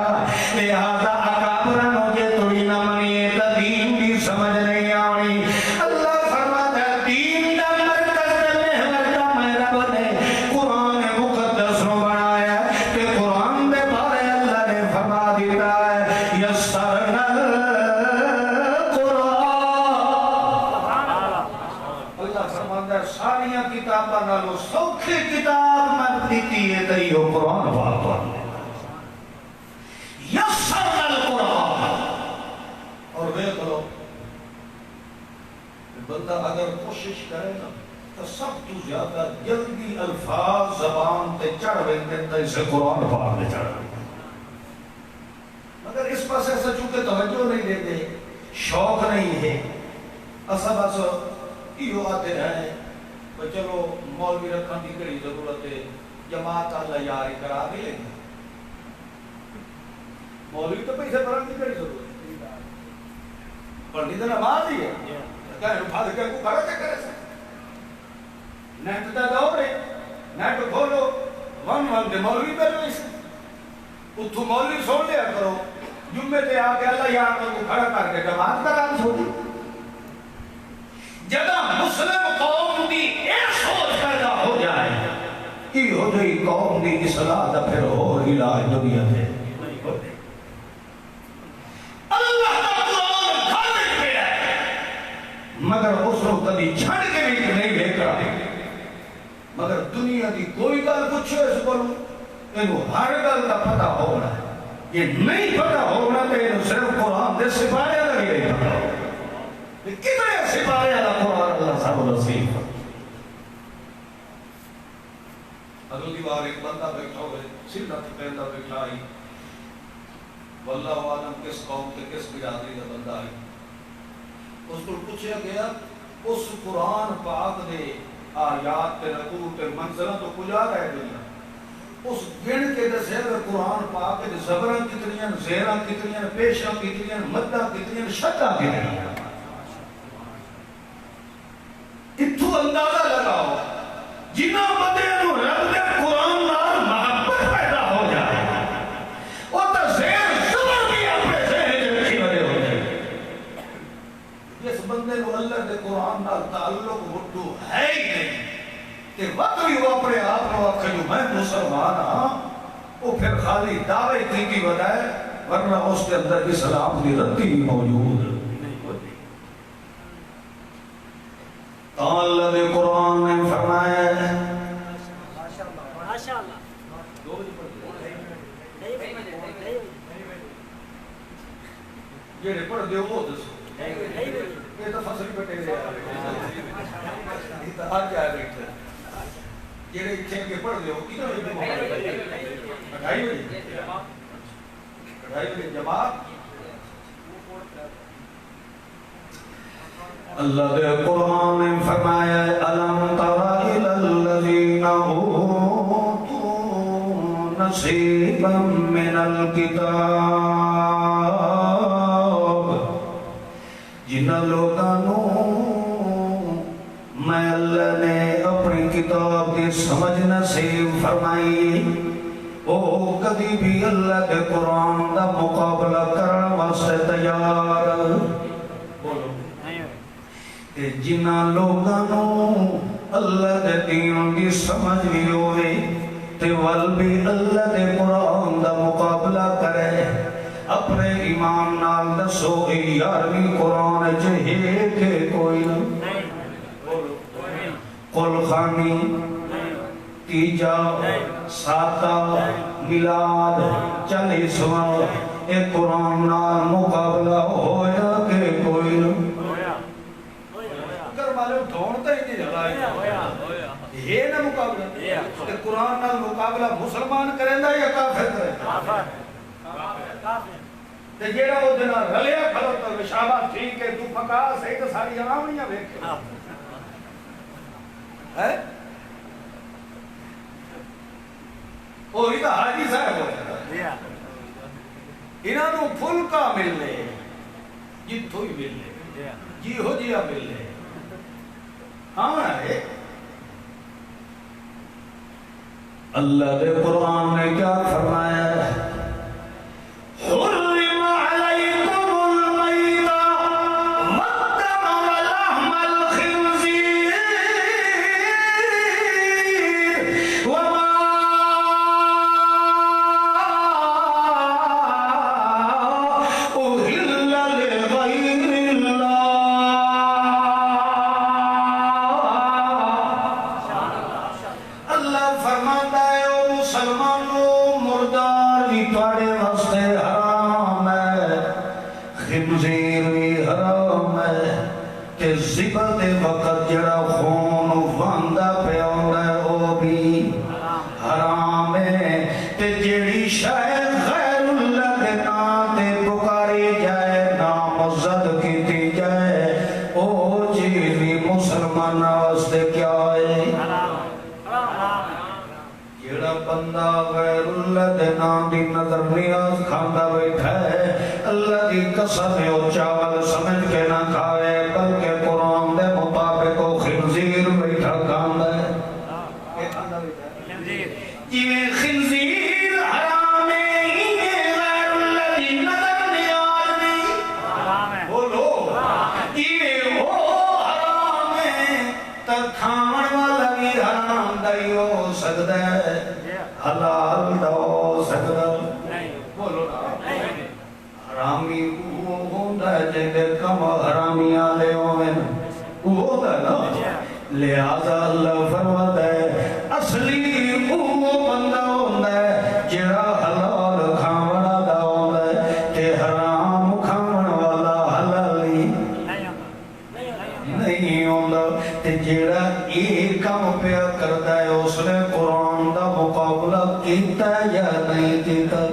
لہذا اکابر نو جے توڑی نہ منیے تے دین دی سمجھ نہیں آنی اللہ فرماتا ہے دین دا مرکز تے محور دا میں رب نے قرآن مقدس نو بنایا کہ قرآن دے بارے اللہ نے فرما دیتا ہے یسرنا القرآن اللہ فرماتا ہے ساریاں کتاباں نالوں سوکھی کتاب میں دیتی ہے تے یہ قرآن پاک یسرنا القرآن اور دیکھ لو بندہ اگر کوشش کرے نا تو سب تو زیادہ جلدی الفاظ زبان تے چڑھ ویندے تے اسے قرآن پاک میں چڑھ ویندے مگر اس پاس ایسا چونکہ توجہ نہیں دیتے شوق نہیں ہے اسا بس ایو آتے رہے کہ چلو مولوی رکھن دی کڑی ضرورت ہے جماعت اللہ یاری کرا دے لیں مولوی تو پیسے بھرن دی کڑی ضرورت ہے پڑھنی تو نماز ہی ہے کہنے اٹھا دے کو کھڑا کیا کرے سکتے نیٹ دا دور ہے نیٹ کھولو ون دے مولوی پہ لو اسے اتھو مولوی سن لیا کرو جمعے تے آگے اللہ یار کو کھڑا کر کے جماعت کرا چھوڑی جگہ مسلم قوم دی ایک سوچ پیدا ہو جائے کی ہو جائی قوم دی اصلاح دا پھر اور علاج دنیا میں اللہ کا قرآن خالق پہ ہے مگر اس رو کبھی چھڑ کے بھی نہیں لے کر آئے مگر دنیا دی کوئی گل پوچھو اس کو انہوں ہر گل کا پتہ ہونا ہے یہ نہیں پتہ ہونا کہ انہوں صرف قرآن دے سپاہیاں دا بھی نہیں پتہ ہونا کتنے سپاہیاں دا قرآن اللہ صاحب نصیب اگلی بار ایک بندہ بیٹھا ہوئے سنت پہندا بیٹھا آئی واللہ عالم کس قوم کے کس برادری کا بندہ آئی اس کو پوچھا گیا اس قرآن پاک دے آیات تے رکوع تے منزلہ تو کجا رہے دنیا اس گن کے دسے قرآن پاک دے زبران کتنیاں زیران کتنیاں پیشاں کتنیاں مدہ کتنیاں شدہ کتنیاں اتھو اندازہ لگاؤ جنہ بندے نو رب دے قرآن نال محبت پیدا ہو جائے وہ تا زیر زبر بھی اپنے ذہن میں رکھی بڑے ہو جائے جس بندے نو اللہ دے قرآن نال تعلق مٹو ہے ہی نہیں کہ وقت بھی وہ اپنے آپ کو آکھے جو میں مسلمان ہاں وہ پھر خالی دعوی کی بدائے ورنہ اس کے اندر اسلام کی رتی موجود اللہ نے قرآن میں فرمایا ہے یہ پڑھ دے وہ دسو یہ تو فصل پٹے دے آج آئے بیٹھے یہ چھے کے پڑھ دے ہو کتنا بجے اٹھائی بجے جماعت اللہ دے قرآن نے فرمایا الم تر الی الذین اوتوا نصیبا من الکتاب جن لوگوں میں اللہ نے اپنی کتاب کی سمجھ نصیب فرمائی او کدی بھی اللہ کے قرآن دا مقابلہ کرن واسطے تیار بولو جنہ لوگوں اللہ دے دین دی سمجھ بھی ہوئے تے ول بھی اللہ دے قرآن دا مقابلہ کرے اپنے امام نال دسو یارویں قرآن چہے کہ کوئی نہ قل خانی تیجا ساتا ملاد چالیسواں ایک قرآن نال مقابلہ ہویا کہ کوئی نہ اگر معلوم دھونتا ہی نہیں جلائے یہ نہ مقابلہ قرآن نال مقابلہ مسلمان کریں دا یا کافر کریں تے جیڑا وہ دنہ رلیا کھلو تو وشابہ ٹھیک ہے تو پکا صحیح تو ساری عوامنیاں بیٹھے ہے وہی تو حاجی صاحب ہوتا انہاں نو پھلکا مل لے جتھو ہی مل لے جی ہو جیا مل لے آنا ہے اللہ دے قرآن نے کیا فرمایا ہے حرم علیکم المیتہ والدم ولحم الخنزیر وما أهل لغير الله اللہ فرماتا ہے او مسلمانوں مردار بھی تواڈے واسطے حرام ہے خنزیر بھی حرام ہے تے ذبح دے وقت جڑا خون واندا پیا ہوندا ہے او بھی حرام ہے تے جیڑی شے غیر اللہ دے نام تے پکاری جائے نامزد کیتی جائے او چیز بھی مسلماناں واسطے کیا ہے جیڑا بندہ غیر اللہ دے نام دی نظر نیاز کھاندا بیٹھا ہے اللہ دی قسم ہے او چاول سمجھ کے نہ کھائے بلکہ قرآن دے مطابق او خنزیر بیٹھا کھاندا ہے کہ کھاندا بیٹھا ہے یہ خنزیر حرام ہے یہ غیر اللہ دی نظر نیاز نہیں بولو یہ وہ حرام ہے تر کھان والا بھی حرام دائی ہو سکتا ہے حلال دا ہو سکتا بولو نا حرامی وہ ہوندہ ہے جنہیں کم حرامی آلے ہوئے وہ ہوندہ ہے نا لہذا اللہ فرماتا ہے اصلی وہ بندہ ہوندہ ہے جڑا حلال کھاونا دا ہوندہ ہے تے حرام کھاون والا حلالی نہیں ہوندہ تے جڑا ایک کام پیا کرتا ہے اس نے قرآن دا مقابلہ کیتا یا نہیں کیتا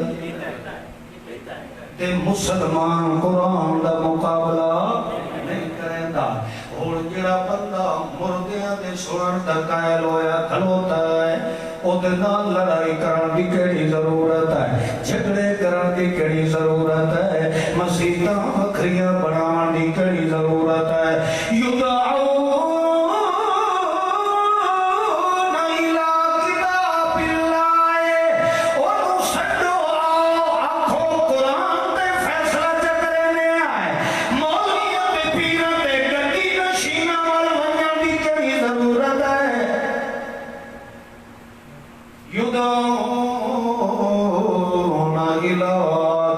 تے مسلمان قرآن دا مقابلہ نہیں کریں دا اور جڑا بندہ مردیاں دے سنن دا قائل ہویا کھلوتا ہے او دے نال لڑائی کرن دی کیڑی ضرورت ہے جھگڑے کرن دی کیڑی ضرورت ہے مسیتاں وکھریاں بناون دی کیڑی ضرورت ہے یدعون الى کتاب اللہ اور سڈو آنکھوں قرآن دے فیصلہ چکرے میں آئے مولیاں دے پیراں دے گڈی نشیناں وال ونجن دی کیڑی ضرورت ہے یدعون الى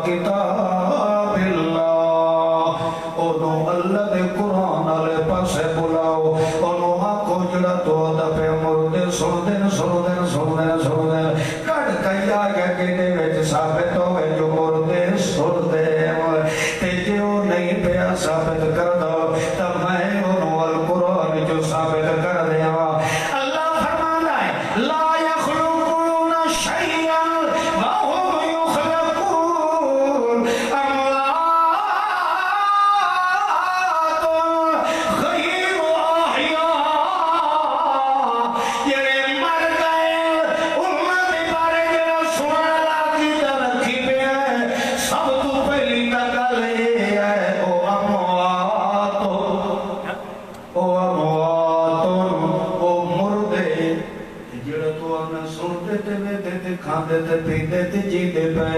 کتاب اللہ انہوں اللہ دے قرآن والے پاسے بلاؤ انہوں آنکھوں جڑا تو دفے مردے سن دے کڑ کئی آگے کہنے ویچ ثابت ہوئے جو مردے سن دے تے جو نہیں پیا ثابت کر دو تب میں انہوں القرآن جو ثابت کر دے اللہ فرمانا ہے لا يخلقون شيئا وهم يخلقون اموات غير احياء یہ مر گئے امت بارے جڑا سنن لاگی رکھی پہ ہے سب تو پہلی نقل ہے او اموات او مردے جڑا تو ہمیں سنتے تے ویتے تے کھاندے تے پیندے تے جیندے پے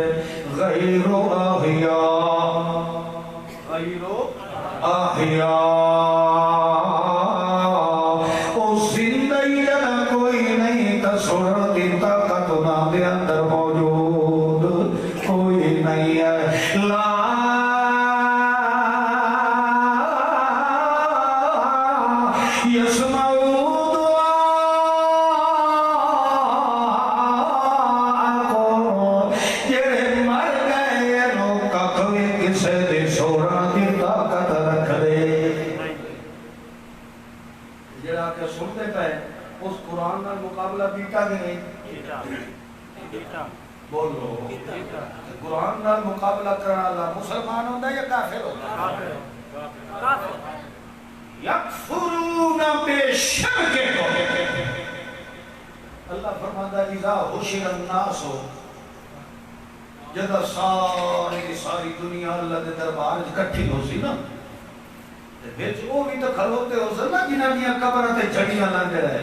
غیر احیاء غیر احیاء او زندہ گئی جگہ کوئی نہیں تو سنن دی طاقت انہاں دے اندر موجود کوئی نہیں ہے لا بولو قرآن نال مقابلہ کرنا اللہ مسلمان ہوتا ہے یا کافر ہوتا ہے یکفرون بشرککم اللہ فرماتا ہے اذا حشر الناس جدا ساری دنیا اللہ دے دربار اکٹھی ہو سی نا وچ او بھی تو کھلوتے ہو سن نا جنہاں دیاں قبراں تے جھڑیاں لاندے رہے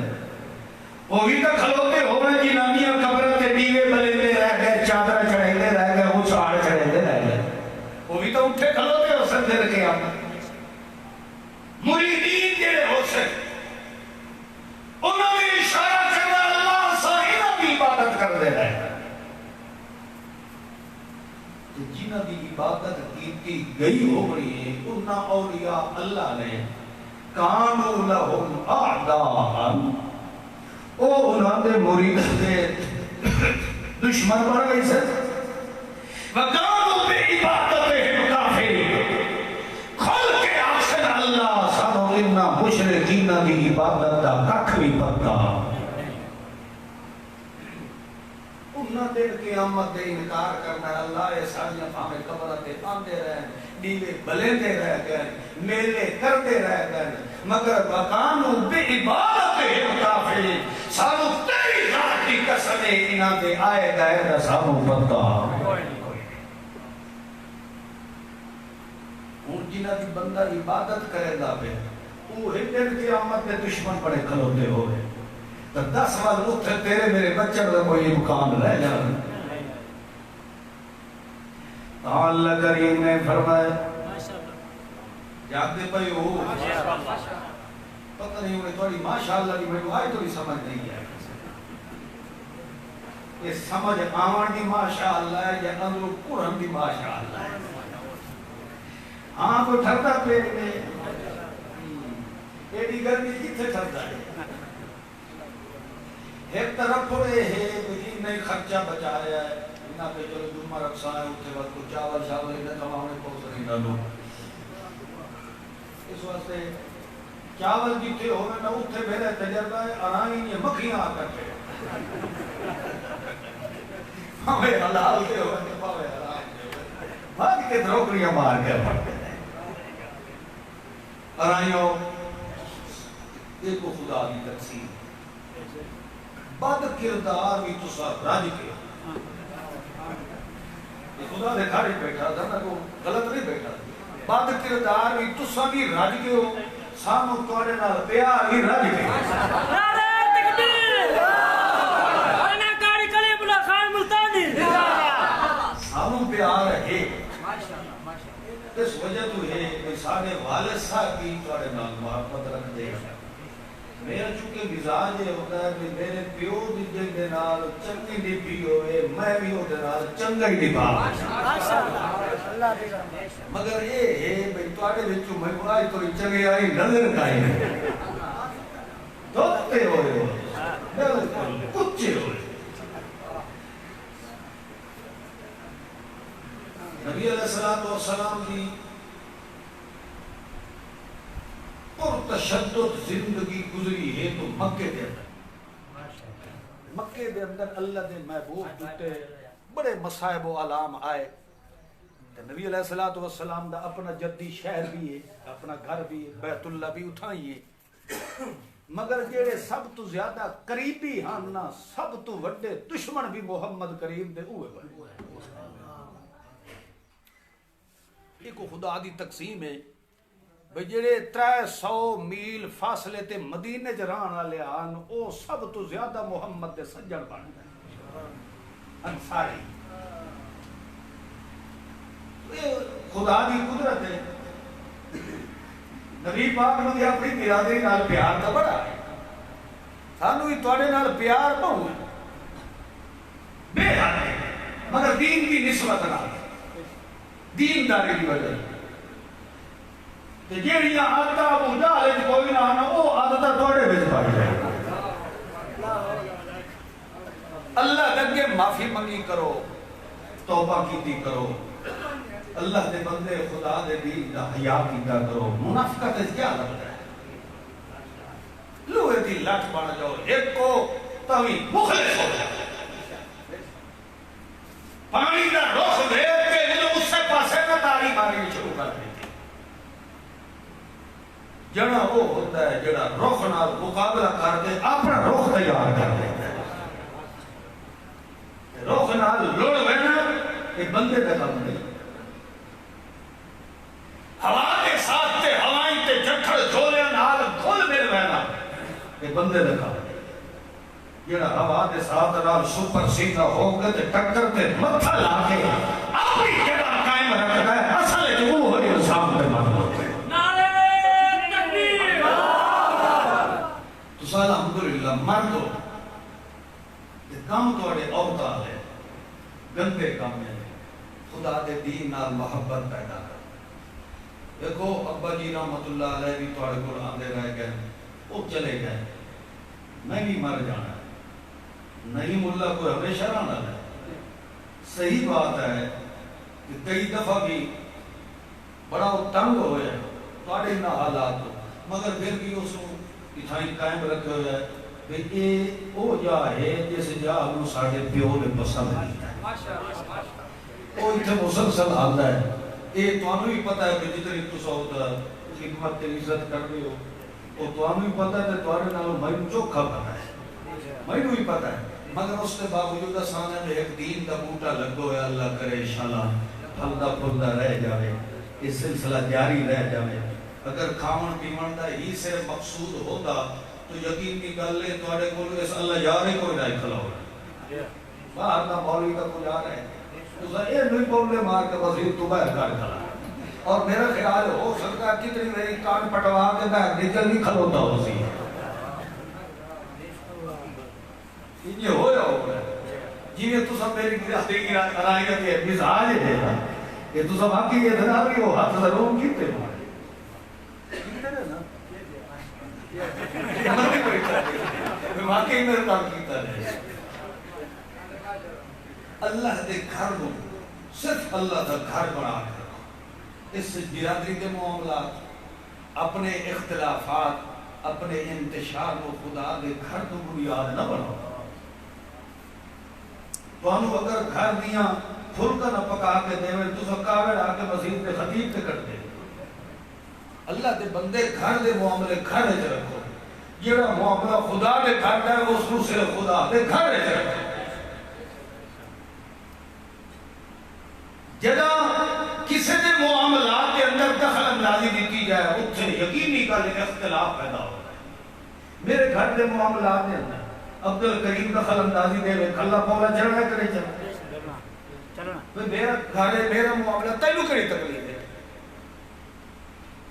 وہ بھی تو کھلوتے ہو گئے جنانیاں قبراں تے دیوے بلیندے رہ گئے چادر چڑھائندے رہ گئے اچھاڑ چڑھائندے رہ گئے وہ بھی تو اٹھے کھلوتے ہو سن دل کے مریدین جڑے ہو سن انہوں نے اشارہ کرنا اللہ سائنہ کی عبادت کر دے رہے جنہ دی عبادت کیتی گئی ہو رہی ہے انہاں اولیاء اللہ نے کانو لہم اعداء او انہاں دے مرید دے دشمن بن گئی سے وَقَالُوا بِعِبَادَتِهِمْ كَافِرِينَ کھل کے آخر اللہ سانو انہاں مشرکین دی عبادت دا ککھ بھی پتا انہاں دے قیامت دے انکار کرنا اللہ اے ساریاں پاویں قبراں تے آندے رہن دیوے بلیندے رہ گئے میلے کرتے رہ گئے مگر وَقَالُوا بِعِبَادَتِهِمْ كَافِرِينَ سانو تیری ذات کی قسم انہاں دے آئے گئے نہ سانو پتا ہن جنہاں دی بندہ عبادت کرے دا پہ وہ ہندن قیامت میں دشمن بڑے کھلوتے ہوئے تو 10 وال اٹھے تیرے میرے بچے کا کوئی امکان رہ جانا اللہ کریم نے فرمایا جانتے پئی ہو پتہ نہیں ہوئے تھوڑی ماشاءاللہ دی میں آئی تو بھی سمجھ نہیں ہے یہ سمجھ آمان دی ماشاءاللہ ہے یا اندر قرآن دی ماشاءاللہ ہے ہاں کوئی ٹھرتا پیٹ میں ایڈی گرمی کتھے ٹھرتا ہے ایک طرف پڑے ہے لیکن نہیں خرچہ بچایا ہے انہاں پہ چلو جمعہ رکھسا ہے اتھے وقت کو چاول شاول انہیں کماؤنے پہنچ نہیں ڈالو اس واسطے چاول جیتے ہوئے نہ اتھے میرے تجربہ ہے آرائیں یہ مکھیاں آ کر کے ہمیں حلال کے ہوئے ہمیں حرام کے ہوئے بھاگ کے دروکڑیاں مار کے پڑھتے ہیں آرائیوں دیکھو خدا کی تقسیم بد کردار بھی تو ساتھ راج کے خدا دے کھاڑی بیٹھا تھا نا کو غلط نہیں بیٹھا بد کردار بھی تو ساتھ بھی راج کے ہو سانو توڑے نال پیار ہی راج کے نعرہ تکبیر انا کاری کلے بلا خان ملتانی سانو پیار ہے اس وجہ تو ہے کہ سارے والد صاحب کی توڑے نال محبت رکھ دے میرا چونکہ مزاج یہ ہوتا ہے کہ میرے پیو دی جن دے نال چنگی نبھی ہوئے میں بھی ہو دے نال چنگا ہی نبھا مگر یہ ہے بھئی توڑے بچوں میں آئی تو چنگے آئی نظر کھائی دھوتے ہوئے کچھے ہوئے نبی علیہ السلام کی اور تشدد زندگی گزری ہے تو مکے دے اندر مکے دے اندر اللہ دے محبوب جوتے بڑے مصائب و علام آئے نبی علیہ السلام دا اپنا جدی شہر بھی ہے اپنا گھر بھی ہے بیت اللہ بھی اٹھائی ہے مگر جیڑے سب تو زیادہ قریبی ہاں سب تو وڈے دشمن بھی محمد کریم دے ہوئے بڑے ایک خدا دی تقسیم ہے بھئی جڑے 300 میل فاصلے تے مدینے جران والے آن او سب تو زیادہ محمد دے سجن بن گئے انصاری خدا دی قدرت ہے نبی پاک نے اپنی برادری نال پیار کا بڑا ہے سانو ہی تواڈے نال پیار بہت ہے بے حد ہے، مگر دین کی نسبت نہ دینداری کی وجہ تے جیڑیاں عادتاں ابو جہل وچ کوئی نہ آنا وہ عادتاں تواڈے وچ پائی جائے اللہ دے اگے معافی منگی کرو، توبہ کیتی کرو، اللہ دے بندے خدا دے دین دا حیا کیتا کرو، منافقت کیا لگتا ہے لوہے دی لٹ بن جاؤ ایک کو تاوی مخلص ہو جائے پانی دا رخ دیکھ کے انہوں اس سے پاسے کا تاری مارنی شروع کر دیتی جڑا وہ ہوتا ہے جڑا رخ نال مقابلہ کر دے اپنا رخ تیار کر دیتا ہے رخ نال لڑ بہنا یہ بندے کا کام نہیں ہوا کے ساتھ تے ہوائیں تے جکھڑ جھولے نال کھل مل بہنا یہ بندے کا کام نہیں جڑا ہوا کے ساتھ نال سپر سیدھا ہو کے تے ٹکر تے متھا لا کے اپنی جگہ قائم رکھتا ہے اصل جو وہ ہے انسان پہ مرد ہوتا ہے نعرہ تکبیر تو سال الحمدللہ مرد ہو کام توڑے عورتاں ہے گندے کام ہے خدا دے دین نال محبت پیدا کر دیکھو ابا جی رحمت اللہ علیہ بھی توڑے کو آندے رہ گئے وہ چلے گئے میں بھی مر جانا ہے نہیں ملا کوئی ہمیشہ رہنا ہے صحیح بات ہے کہ کئی دفعہ بھی بڑا تنگ ہوئے توڑے نہ حالات ہو مگر پھر بھی اس کو اتھائی قائم رکھے ہوئے ہے یہ وہ جا ہے جس جا وہ ساڑھے پیو نے پسند کیتا ہے وہ اتھے مسلسل آتا ہے یہ تو ہمیں بھی پتا ہے کہ جتنی تو سوتا خدمت تے عزت کر رہے ہو وہ تو ہمیں بھی پتا ہے تو آنے نالوں میں چوکھا پتا ہے میں بھی پتا ہے مگر اس کے باوجود سانے میں ایک دین کا بوٹا لگو ہے اللہ کرے انشاءاللہ پھلدا پھلدا رہ جاوے یہ سلسلہ جاری رہ جاوے اگر کھاون پیون دا ہی سے مقصود ہوتا تو یقین کی گل ہے تواڈے کول اس اللہ یار ہی کوئی نہیں کھلا ہوگا باہر دا مولوی کا کوئی یار ہے تو یہ نہیں بولے مار کے وزیر تو باہر کر کھلا اور میرا خیال ہو سکتا ہے کتنی میری کان پٹوا کے باہر نکل نہیں کھلوتا ہو سی یہ ہو یا ہو جی میں تو سب میری گراستی کی رائیت ہے مزاج ہے یہ تو سب آکی یہ دھنا بھی ہو ہاتھ ضرور کیتے ہو واقعی میرے کام کیتا ہے اللہ دے گھر کو صرف اللہ دا گھر بنا کر اس برادری کے معاملات اپنے اختلافات اپنے انتشار کو خدا دے گھر کو بنیاد نہ بناؤ تو ہم اگر گھر دیاں کھل کر نہ پکا کے دے تو سب کاغذ آ کے مسجد کے خطیب کے کر دے اللہ دے بندے گھر دے معاملے گھر وچ رکھو جڑا معاملہ خدا دے گھر دا ہے اس نوں صرف خدا دے گھر وچ رکھو جدا کسی دے معاملات کے اندر دخل اندازی دیتی جائے اتنے یقینی گل اختلاف پیدا ہوتا ہے میرے گھر دے معاملات کے اندر عبد الکریم دخل اندازی دے میں کھلا پولا چڑھنا کرے چلنا میرا گھر ہے میرا معاملہ تینوں کری تکلیف ہے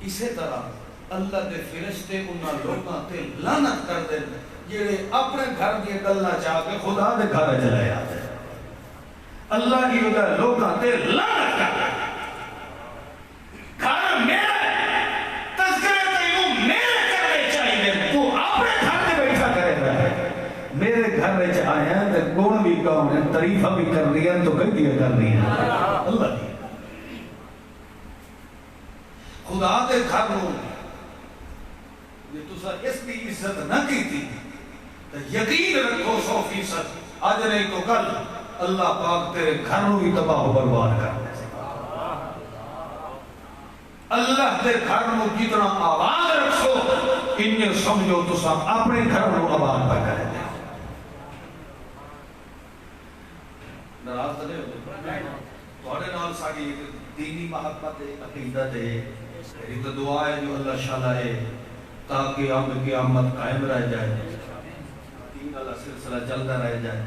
اسی طرح اللہ دے فرشتے انہاں لوگاں تے لعنت کر دے جڑے اپنے گھر دی گلاں چاہ کے خدا دے گھر چلے آتے اللہ کی وجہ لوگاں تے لعنت کر دے گھر میرا تذکرہ تینوں میرے کرنے چاہیے تو اپنے گھر دے بیٹھا کرے گا میرے گھر وچ آیا تے گن بھی کہوں نے تعریفہ بھی کر رہی ہیں تو کئی دیا کر رہی ہیں اللہ کی خدا دے گھر ہو یہ تو اس کی عزت نہ کی تھی تو یقین رکھو 100% آج نہیں تو کل اللہ پاک تیرے گھر بھی تباہ و برباد کر دے اللہ دے گھر میں جتنا آباد رکھو انہیں سمجھو تو سب اپنے گھر میں آباد پہ کرے دے نراز دے توڑے نال ساڑی دینی محبت عقیدت ہے ایک تو دعا ہے جو اللہ شاء ہے تاکہ ہم قیامت قائم رہ جائے دین اللہ سلسلہ چلتا رہ جائے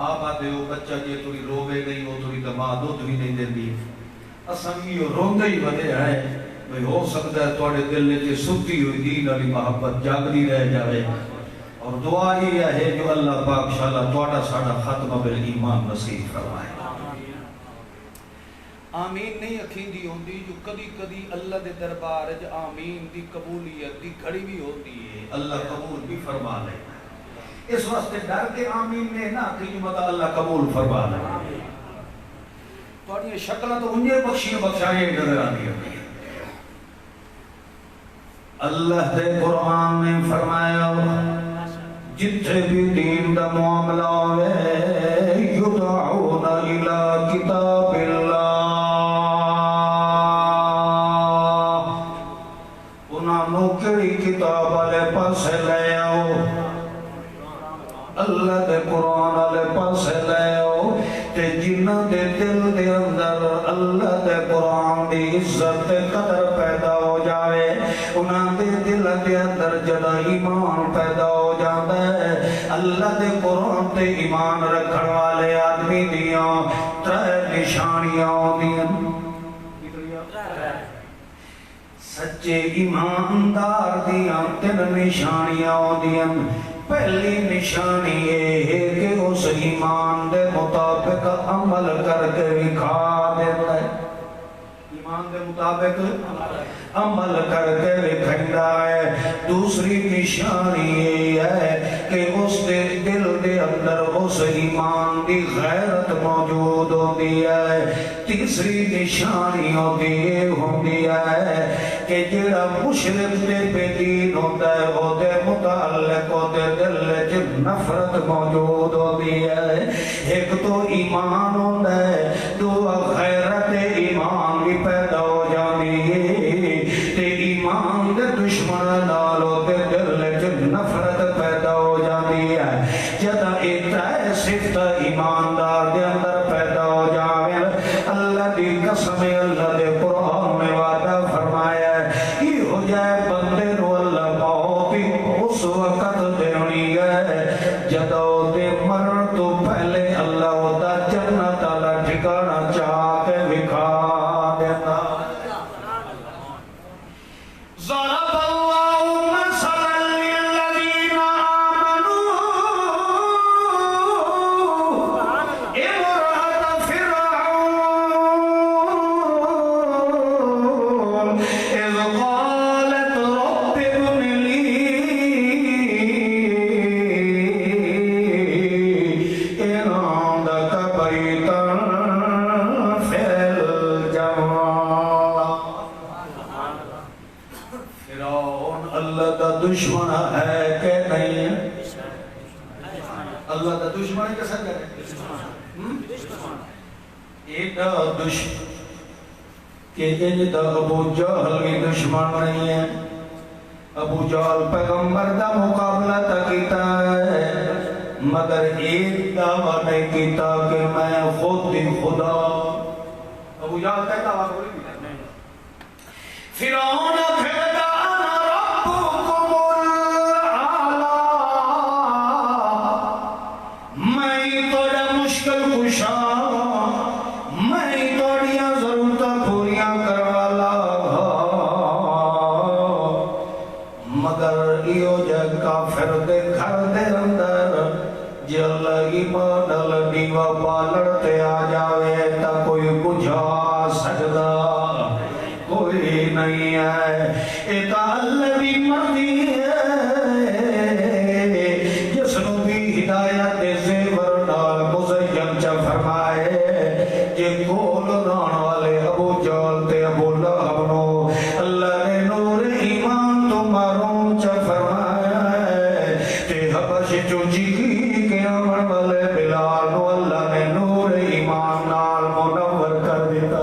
آپ آتے ہو بچہ یہ تھوڑی روے نہیں ہو تھوڑی دماغ دودھ بھی نہیں دیتی اسنگی ہو روندے ہی بدے ہیں بھئی ہو سکتا ہے توڑے دل نے ستی ہوئی دین علی محبت جاگری رہ جائے اور دعا یہ ہے جو اللہ پاک شاءاللہ توڑا ساڑا ختم بالایمان نصیب فرمائے. آمین نہیں اکھیں دی ہوندی جو کدی کدی اللہ دے دربار جو آمین دی قبولیت دی گھڑی بھی ہوتی ہے اللہ قبول بھی فرما لے. اس واسطے ڈر کے آمین نے نہ کہ جو مطلب اللہ قبول فرما لے. توڑی شکلہ تو انجے بخشائیں نظر آتی ہے. اللہ دے قرآن نے فرمایا جتھے بھی دین دا معاملہ ہوئے یدعون الى کتاب اللہ انہوں کری کتاب والے پاس لے آؤ اللہ دے قرآن والے پاس لے آؤ تے جنہ دے دل دے اندر اللہ دے قرآن دی عزت تے قدر پیدا ہو جائے انہاں دے دل دے اندر جدا ایمان پیدا ہو جاتا ہے. اللہ دے قرآن تے ایمان رکھن والے آدمی دیاں ترے نشانیاں ہوندیاں. سچے ایماندار دیاں تین نشانیاں ہوندیاں. پہلی نشانی یہ ہے کہ اس ایمان دے مطابق عمل کر کے دکھا دیتا ہے. ایمان دے مطابق عمل کر کے دکھائندا ہے. دوسری نشانی یہ ہے کہ اس دے دل دے اندر اس ایمان دی غیرت موجود ہوتی ہے. تیسری نشانی ہوتی ہے کہ جڑا مشرک تے بے دین ہوتا ہے وہ دے متعلق وہ دے دل وچ نفرت موجود ہوتی ہے. ایک تو ایمان ہوتا ہے دو غیرت ایمان بھی پیدا ہو جاتی ہے تے ایمان دے دشمن نالوں دے دل وچ نفرت پیدا ہو جاتی ہے. جدا اتنا صفت ایماندار دے اندر پیدا ہو جاوے اللہ دی قسم اللہ دے قرآن میں وعدہ فرمایا ہے یہ ہو جائے بندے نو اللہ موت اس وقت دینی ہے جدا دے مرن تو پہلے اللہ دا جنت والا ٹھکانہ چاہ کے دکھا دیتا. ضرب اللہ مثلا للذین آمنوا امرأة فرعون اذ قالت رب ابن لی عندك بیتا فی الجنة. فرعون اللہ کا دشمن ہے کہ نہیں ہے؟ اللہ کا دشمن ہے کیسا کہتے ہیں؟ ایک دشمن کہ جنہا ابو جہل کی دشمن نہیں ہے. ابو جہل پیغمبر دا مقابلہ تکیتا ہے مگر ایک دعویٰ نہیں کیتا کہ میں خود دی خدا. ابو جہل کہتا ہے بولی بھی نہیں. فرعون کہتا انا ربکم الاعلی میں توڑا مشکل کشا میں توڑیاں ضرورت پوریاں کروالا مگر ایو جگ کافر دے گھر دے اندر جے اللہ ایمان دیوا پالڑتے آ جاوے تا کوئی بجھا سجدہ کوئی نہیں ہے. ایتا اللہ بھی مرضی ہے جس نو بھی ہدایت دے زیور نال مزین چا فرمائے جے کول ران والے ابو جہل تے ابو لہب نو اللہ نے نور ایمان تو ماروں چا فرمایا ہے تے حبش جو جی کے آمن والے بلال نو اللہ نے نور ایمان نال منور کر دیتا.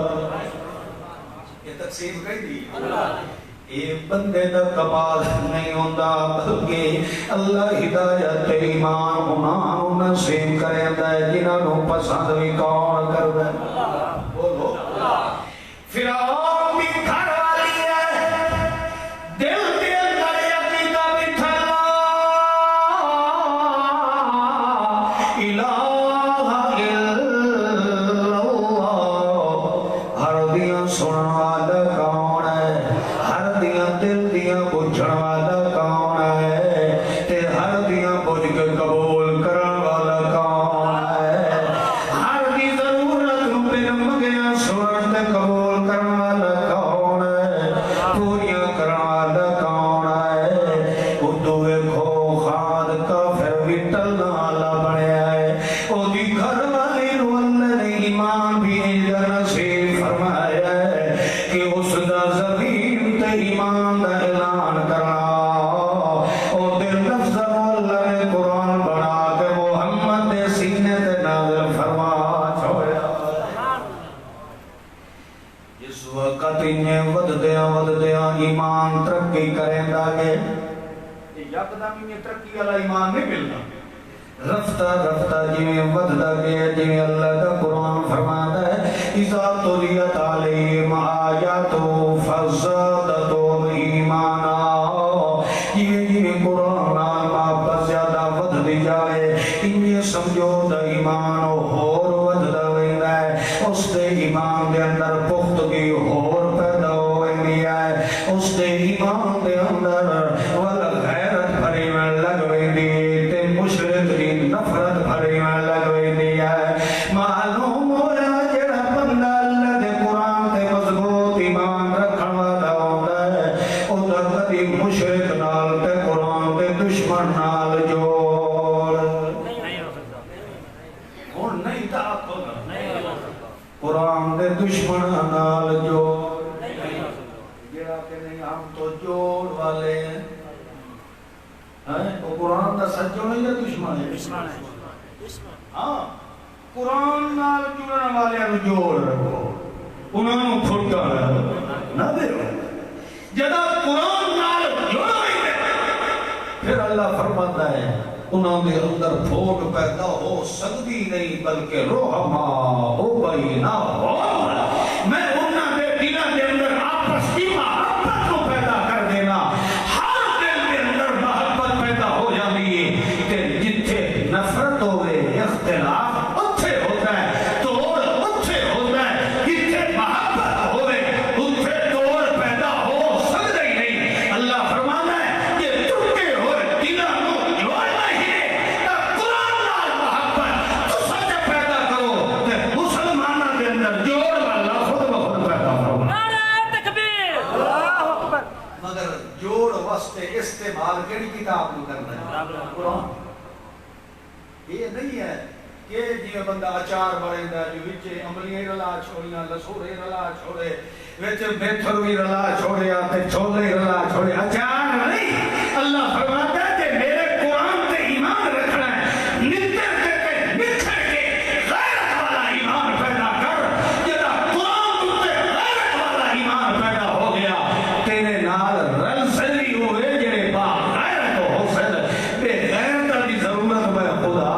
یہ تقسیم کہی دی اے بندے دا کمال نہیں ہوتا بلکہ اللہ ہدایت ایمان انہوں نصیب کرتا ہے جنہوں نے پسند بھی کون کرتا ہے. بولو فرعون بھی گھر والی ہے دل کے اندر عقیدہ بٹھا الہ الا اللہ. ہر دیاں سنن والا کون ہے ہر دیاں دل دیاں بجھن والا کون ہے تے ہر دیاں ٹلنا والا بنیا ہے او دی گھر والی نو اللہ نے ایمان بھی نصیب فرمایا ہے کہ اس دا زمین تے ایمان دا اعلان کرنا او دل نفس اللہ نے قرآن بنا کے محمد دے سینے تے نازل فرما چھوڑیا جس وقت انہیں وددیاں ایمان ترقی کریں گے یکدم میں ترقی والا ایمان نہیں ملنا رفتہ رفتہ جویں وددا گیا جویں اللہ کا قرآن فرماتا ہے اذا تلیت علیہم آیاتہ فزادتہم ایمانا جویں قرآن نال محبت زیادہ وددی جائے انہیں سمجھو دا ایمان اور وددا ویندا ہے اس دے ایمان دے اندر پختگی اور پیدا ہوئی ہے اس دے ایمان دے اندر غیرت بھری میں لگوئی دی تے مشرک دی نفرت بھری میں لگوئی دی ہے معلوم ہویا جڑا بندہ اللہ دے قرآن تے مضبوط ایمان رکھن والا ہوندا ہے او دا کبھی مشرک نال تے قرآن تے دشمن نال جوڑ نہیں ہو سکتا ہن نہیں تا قرآن دے دشمن نال جوڑ جڑا کہ نہیں ہم تو جوڑ والے ہیں وہ قرآن دا سچو نہیں یا دشمن ہے ہاں قرآن نال جڑن والے نو جوڑ رکھو انہاں نو پھٹا نہ دیو جدا قرآن نال جڑو پھر اللہ فرماتا ہے انہاں دے اندر پھوٹ پیدا ہو سکتی نہیں بلکہ رحما ہو بینا ہو میں انہاں دے دلوں دے اندر آپس کی محبت کو پیدا کر دینا نفرت ہوئے اختلاف اتھے ہوتا ہے توڑ اتھے ہوتا ہے اتھے محبت ہوئے اتھے توڑ پیدا ہو سکتا ہی نہیں اللہ فرمانا ہے کہ ٹوٹے ہوئے دلوں کو جوڑنا ہی ہے قرآن نال محبت تو سچ پیدا کرو کہ مسلمانوں کے اندر جوڑ والا خود بخود پیدا کرو نعرہ تکبیر اللہ اکبر مگر جوڑ واسطے استعمال کیڑی کتاب نو کرنا ہے قرآن یہ نہیں ہے کہ جی بندہ اچار بڑھیں جو وچے عملیاں رلا چھوڑیاں لسورے رلا چھوڑے وچے بیتھر بھی رلا چھوڑے آتے چھولے رلا چھوڑے اچار نہیں اللہ فرماتا ہے کہ میرے قرآن تے ایمان رکھنا ہے نتر کے نکھر کے غیرت والا ایمان پیدا کر جدا قرآن تے غیرت والا ایمان پیدا ہو گیا تیرے نال رل سلی ہوئے جڑے با غیرت ہو سل بے غیرت دی ضرورت میں خدا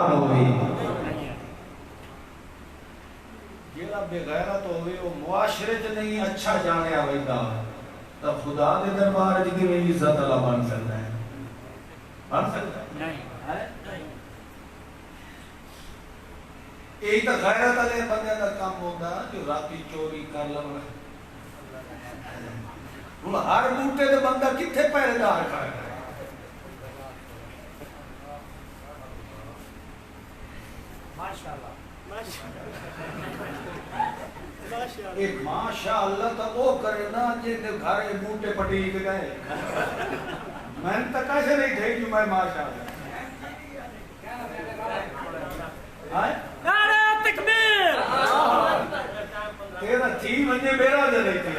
بے غیرت ہوئے وہ معاشرت نہیں اچھا جانے آویدہ تب خدا دے دربار جی میں عزت اللہ بن سکتا ہے بن سکتا ہے نہیں ایک تا غیرت علیہ بندے کا کام ہوتا جو راتی چوری کر لگا ہر بوٹے دے بندہ کتھے پہرے دار کھڑا ہے ماشاءاللہ ایک ماشاءاللہ تا وہ کرے نا جن گھر بوٹے پٹیک گئے میں نے تک ایسے نہیں تھے جو میں ماشاءاللہ نعرہ تکبیر تیرا تھی مجھے میرا دے رہی تھی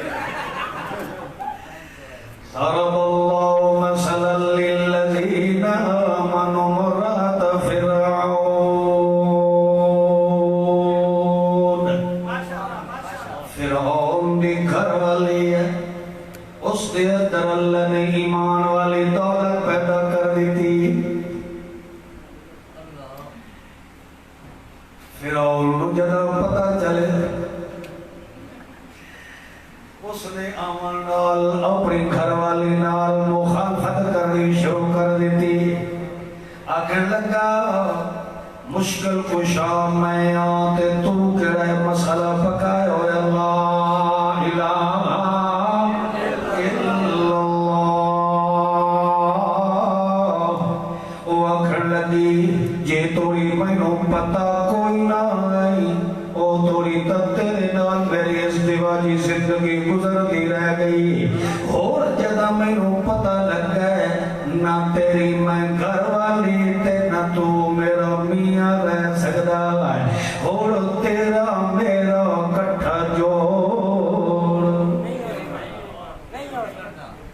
ضرب اللہ مثلا للذین آمنوا امرأة فرعون دی گھر والی ہے اس دے اندر اللہ نے ایمان والی دولت پیدا کر دی تھی فرعون نو جدا پتہ چلے اس نے آمن نال اپنی گھر والی نال مخالفت کرنی شروع کر دیتی آکھن لگا مشکل کشا میں آتے تو کڑے مسئلہ پکائے ہوئے اللہ الہ الا اللہ وہ آکھن لگی جے توڑی میں نو پتا کوئی نہ آئی او توڑی تب تیرے نال میری ازدواجی زندگی گزرتی رہ گئی اور جدا میں نو پتا لگ گئے نہ تیری میں گھر والی تے نہ تو میرا میاں رہ سکدا ہے ہن تیرا میرا کٹھا جوڑ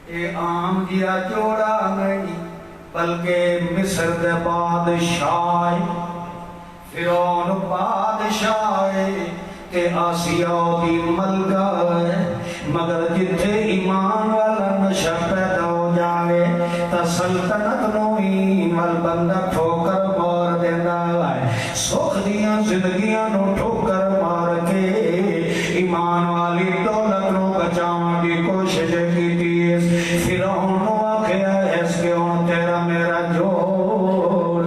اے عام جیا جوڑا نہیں بلکہ مصر دے بادشاہ فرعون بادشاہ تے آسیہ دی ملکہ ہے مگر جتھے ایمان والا نشہ پیدا ہو جائے تا سلطنت نو ایمان بندہ ٹھوکر مار دینا ہے سکھ دیاں زندگیاں نو ٹھوکر مار کے ایمان والی دولت نو بچاؤں دی کوشش کی تیز فرعون نو آکھیا اس کے ہون تیرا میرا جوڑ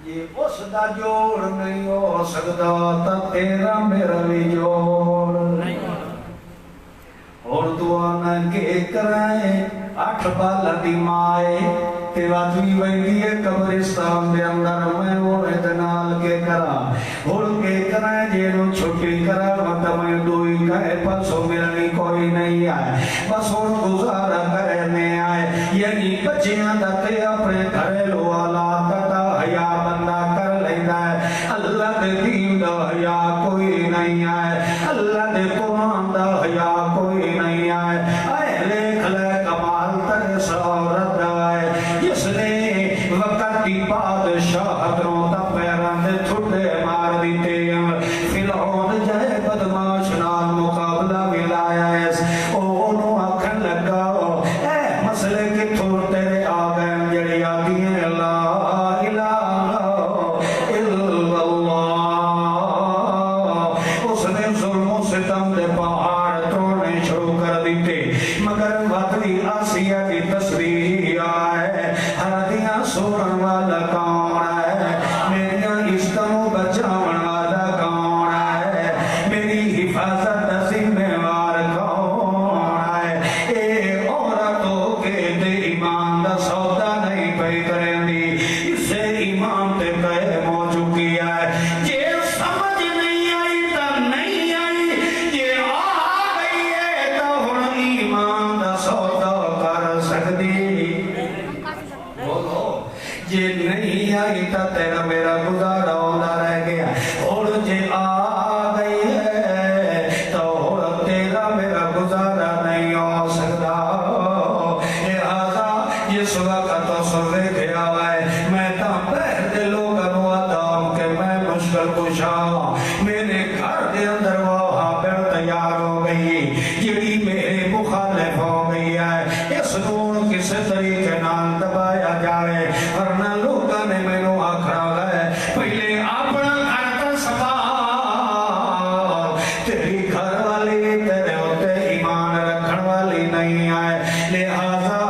یہ اس دا جوڑ نہیں ہو سکتا تا تیرا میرا بھی جوڑ اور دعا نہ کے کرائیں 8 بالا دی مائے تے واتوی ویندی ہے قبرستان دے اندر میں وہ اتنال کے کرا اور کے کرائیں جینو چھٹی کرا وقت میں دوئی کہے پسو ملنی کوئی نہیں آئے بس اور گزارا کرنے آئے یعنی بچیاں دتے اپنے گھریلو آلات دا حیا بندہ کر لینا ہے اللہ دے دین دا حیا کوئی نہیں آئے اللہ دے قرآن دا حیا کوئی نہیں آئے اے لیکھ لے کمال ترس عورت آئے جس نے وقت دی بادشاہت نو تا پیران دے تھوڑے مار دیتے ہیں فرعون جائے بدماش نال مقابلہ ملایا ہے اونو آکھن لگا اے مسئلے کی تھوڑ تیرے آگئے جڑی آگی ہیں لا الہ الا اللہ اس نے ظلم و ستم دے پہاڑ توڑنے شروع کر دیتے مگر وقتی آسیہ کی تصویر آئے ہر دیا سوڑن والا کون ہے میری عزتوں بچاون والا کون ہے میری حفاظت ذمہ وار کون ہے اے عورتوں کے تے ایمان دا سودا نہیں پئی کریں دی اسے ایمان تے قائم ہو چکی ہے جے سمجھ نہیں آئی تا نہیں آئی جے آ گئی ہے تا ہن ایمان دا سودا کر سکدی بولو جے نہیں آئی تا تیرا میرا گزارا ہونا رہ گیا اور جے آ گئی ہے تو اور تیرا میرا گزارا نہیں ہو سکتا لہذا جس وقت سرے گیا ہے میں تا پہر دے لوگوں آتا ہوں کہ میں مشکل کشا میرے گھر دے اندر وہاں پر تیار ہو گئی جڑی میرے مخالف ہو گئی ہے اس نون کس طریقے نال دبایا جائے ورنہ لوگوں نے میں نو آکھنا ہے پہلے اپنا گھر کا سبا تیری گھر والی تیرے ہوتے ایمان رکھن والی نہیں آئے لہذا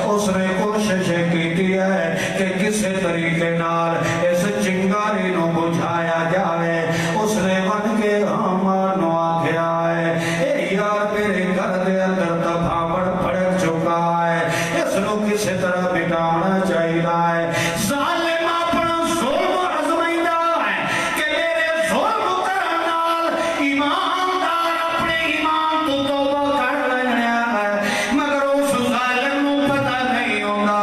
اس نے کوشش کی ہے کہ کس طریقے نال اس چنگاری نو بجھایا جائے اس نے من کے ہمان نو آکھیا ہے اے یار میرے گھر دے اندر تبھاوڑ پڑک چکا ہے اس نو کس طرح مٹانا چاہیے ہے ظالم اپنا ظلم آزمائیدا ہے کہ میرے ظلم کرن نال ایماندار اپنے ایمان تو توبہ کر لینا ہے مگر اس ظالم نو پتہ نہیں ہوندا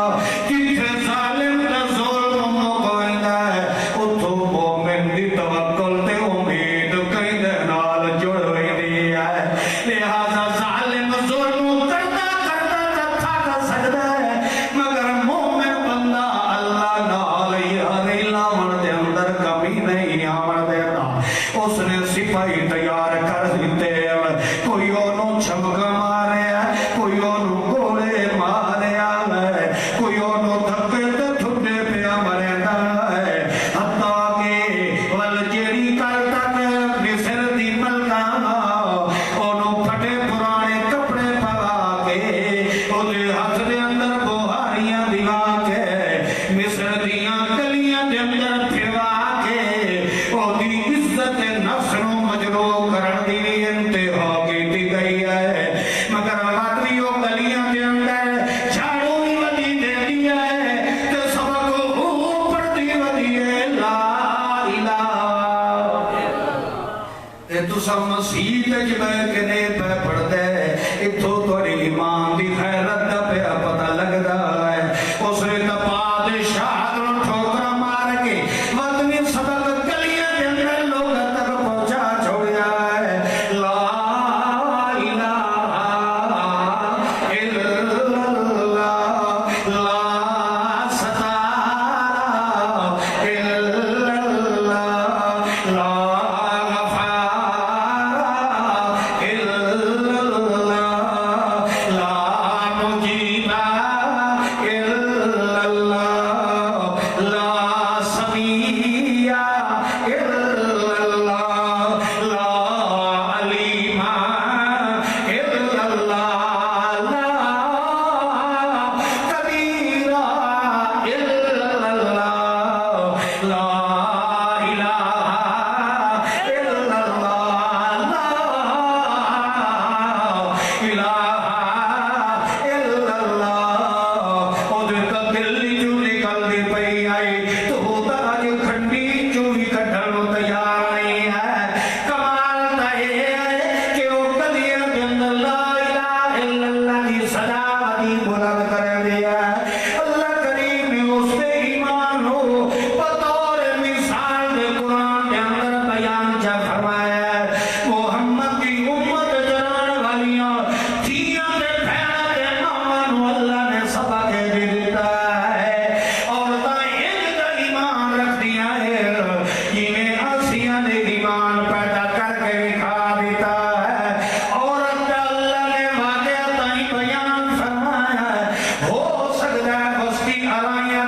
جتھے ظالم دا ظلم مکویندا ہے اتھوں مومن دی توکل تے امید کیندے نال جڑ ویندی ہے لہذا ظالم ظلم کردا کردا تھک سکدا ہے مگر مومن بندہ اللہ نال یاری لاون دے اندر کمی نہیں آون دیتا اس نے سپاہی تیار کر دیتے کوئی اونوں چھمک ماریا کوئی اونوں گوڑے ماریا کوئی اونوں دھکے تے ٹھڈے پیا مریندا ہے حتیٰ کہ ول جیڑی کل تک مصر دی ملکہ اونوں پھٹے پرانے کپڑے پوا کے اودے ہاتھ دے اندر بہاریاں دلا کے مصر دیاں گلیاں دے اندر پھروا کے اودی عزت نفس نو مجروح کرن دی انتہا کیتی گئی ہے مگر آدمی وہ گلیاں دے اندر جھاڑو بھی ودی دیتی ہے تے سبق اوپر دی ودی ہے لا الہ تے تسا مسیح تے جبے کنے پہ پڑھ دے اتھو توڑی ایمان دی خیرت دا پہ پتہ لگدا ہے اس نے تا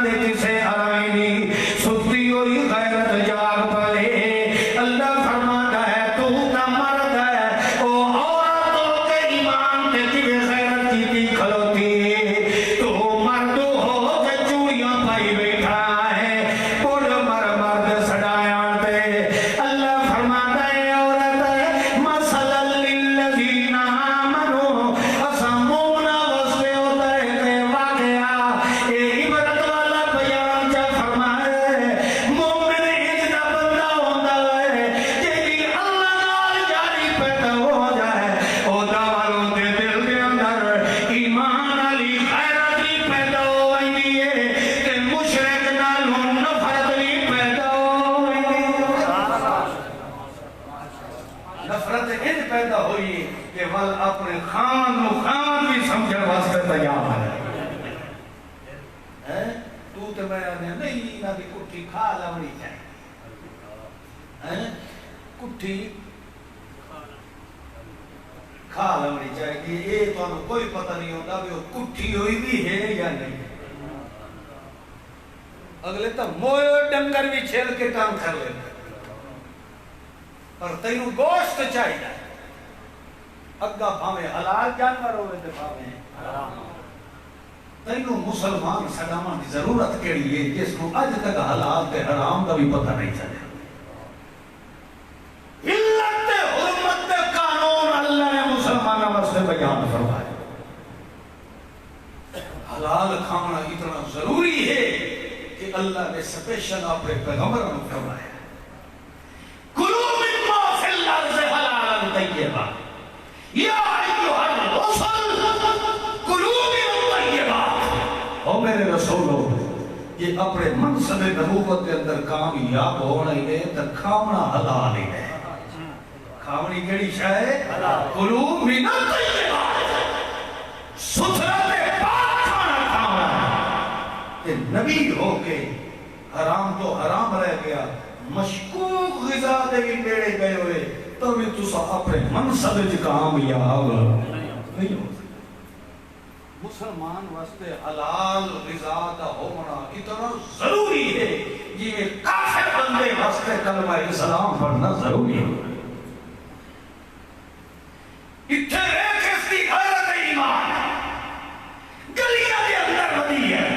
دے کسے آئینی ستی ہوئی غیرت جاگ پڑے اللہ فرماتا ہے تو کا مرد ہے او عورتوں کے ایمان تے تیرے غیرت کی تھی کھلوتی تو مرد ہو کے چوڑیاں پائی بیٹھا ہے پڑ مرد سڑایاں تے اللہ فرماتا ہے عورت مثلا للذین آمنوا اسمونا واسطے ہوتا ہے کہ واقعہ اے عبرت والا بیان جا فرمائے مومن اتنا بندہ ہوتا ہے جیڑی اللہ نال جاری پیدا ہو جائے او داوالوں دے دل دے اندر ایمان علی غیرت بھی پیدا ہو آئی ہے کہ مشرک نالوں نفرت بھی پیدا ہو آئی نفرت ان پیدا ہوئی کہ ول اپنے خان بھی سمجھن واسطے تیار ہے تو تے میں نہیں نہ دی کٹھی کھا لونی چاہیے کٹھی کھا لونی چاہیے یہ تو کوئی پتہ نہیں ہوتا بھی وہ کٹھی ہوئی بھی ہے یا نہیں اگلے تو موئے ڈنگر بھی چھیل کے کام کر لیتے پر تینوں گوشت چاہیے اگا بھاویں حلال جانور ہوئے تے بھاویں تینوں مسلمان سلامہ کی ضرورت کیڑی ہے جس کو اج تک حلال تے حرام کا بھی پتہ نہیں چلے علت حرمت قانون اللہ نے مسلمانوں واسطے بیان فرمایا حلال کھانا اتنا ضروری ہے کہ اللہ نے سپیشل اپنے پیغمبر میں فرمایا کلوا مما فی الارض حلالا طیبا یا ایھا الرسل کلوا من الطیبات او میرے رسولو یہ اپنے منصب نبوت کے اندر کامیاب ہونا ہی ہے تو کھانا حلال ہی ہے کھاونی کیڑی شے کلوا من الطیبات ستھرا تے پاک کھانا کھانا کہ نبی ہو کے حرام تو حرام رہ گیا مشکوک غذا دے بھی نیڑے گئے ہوئے تو بھی تسا اپنے منصب وچ کامیاب نہیں ہو مسلمان واسطے حلال غذا دا ہونا اتنا ضروری ہے یہ کافر بندے واسطے کلمہ اسلام پڑھنا ضروری ہے اتھے ایک اس کی غیرت ایمان گلیاں دے اندر بدی ہے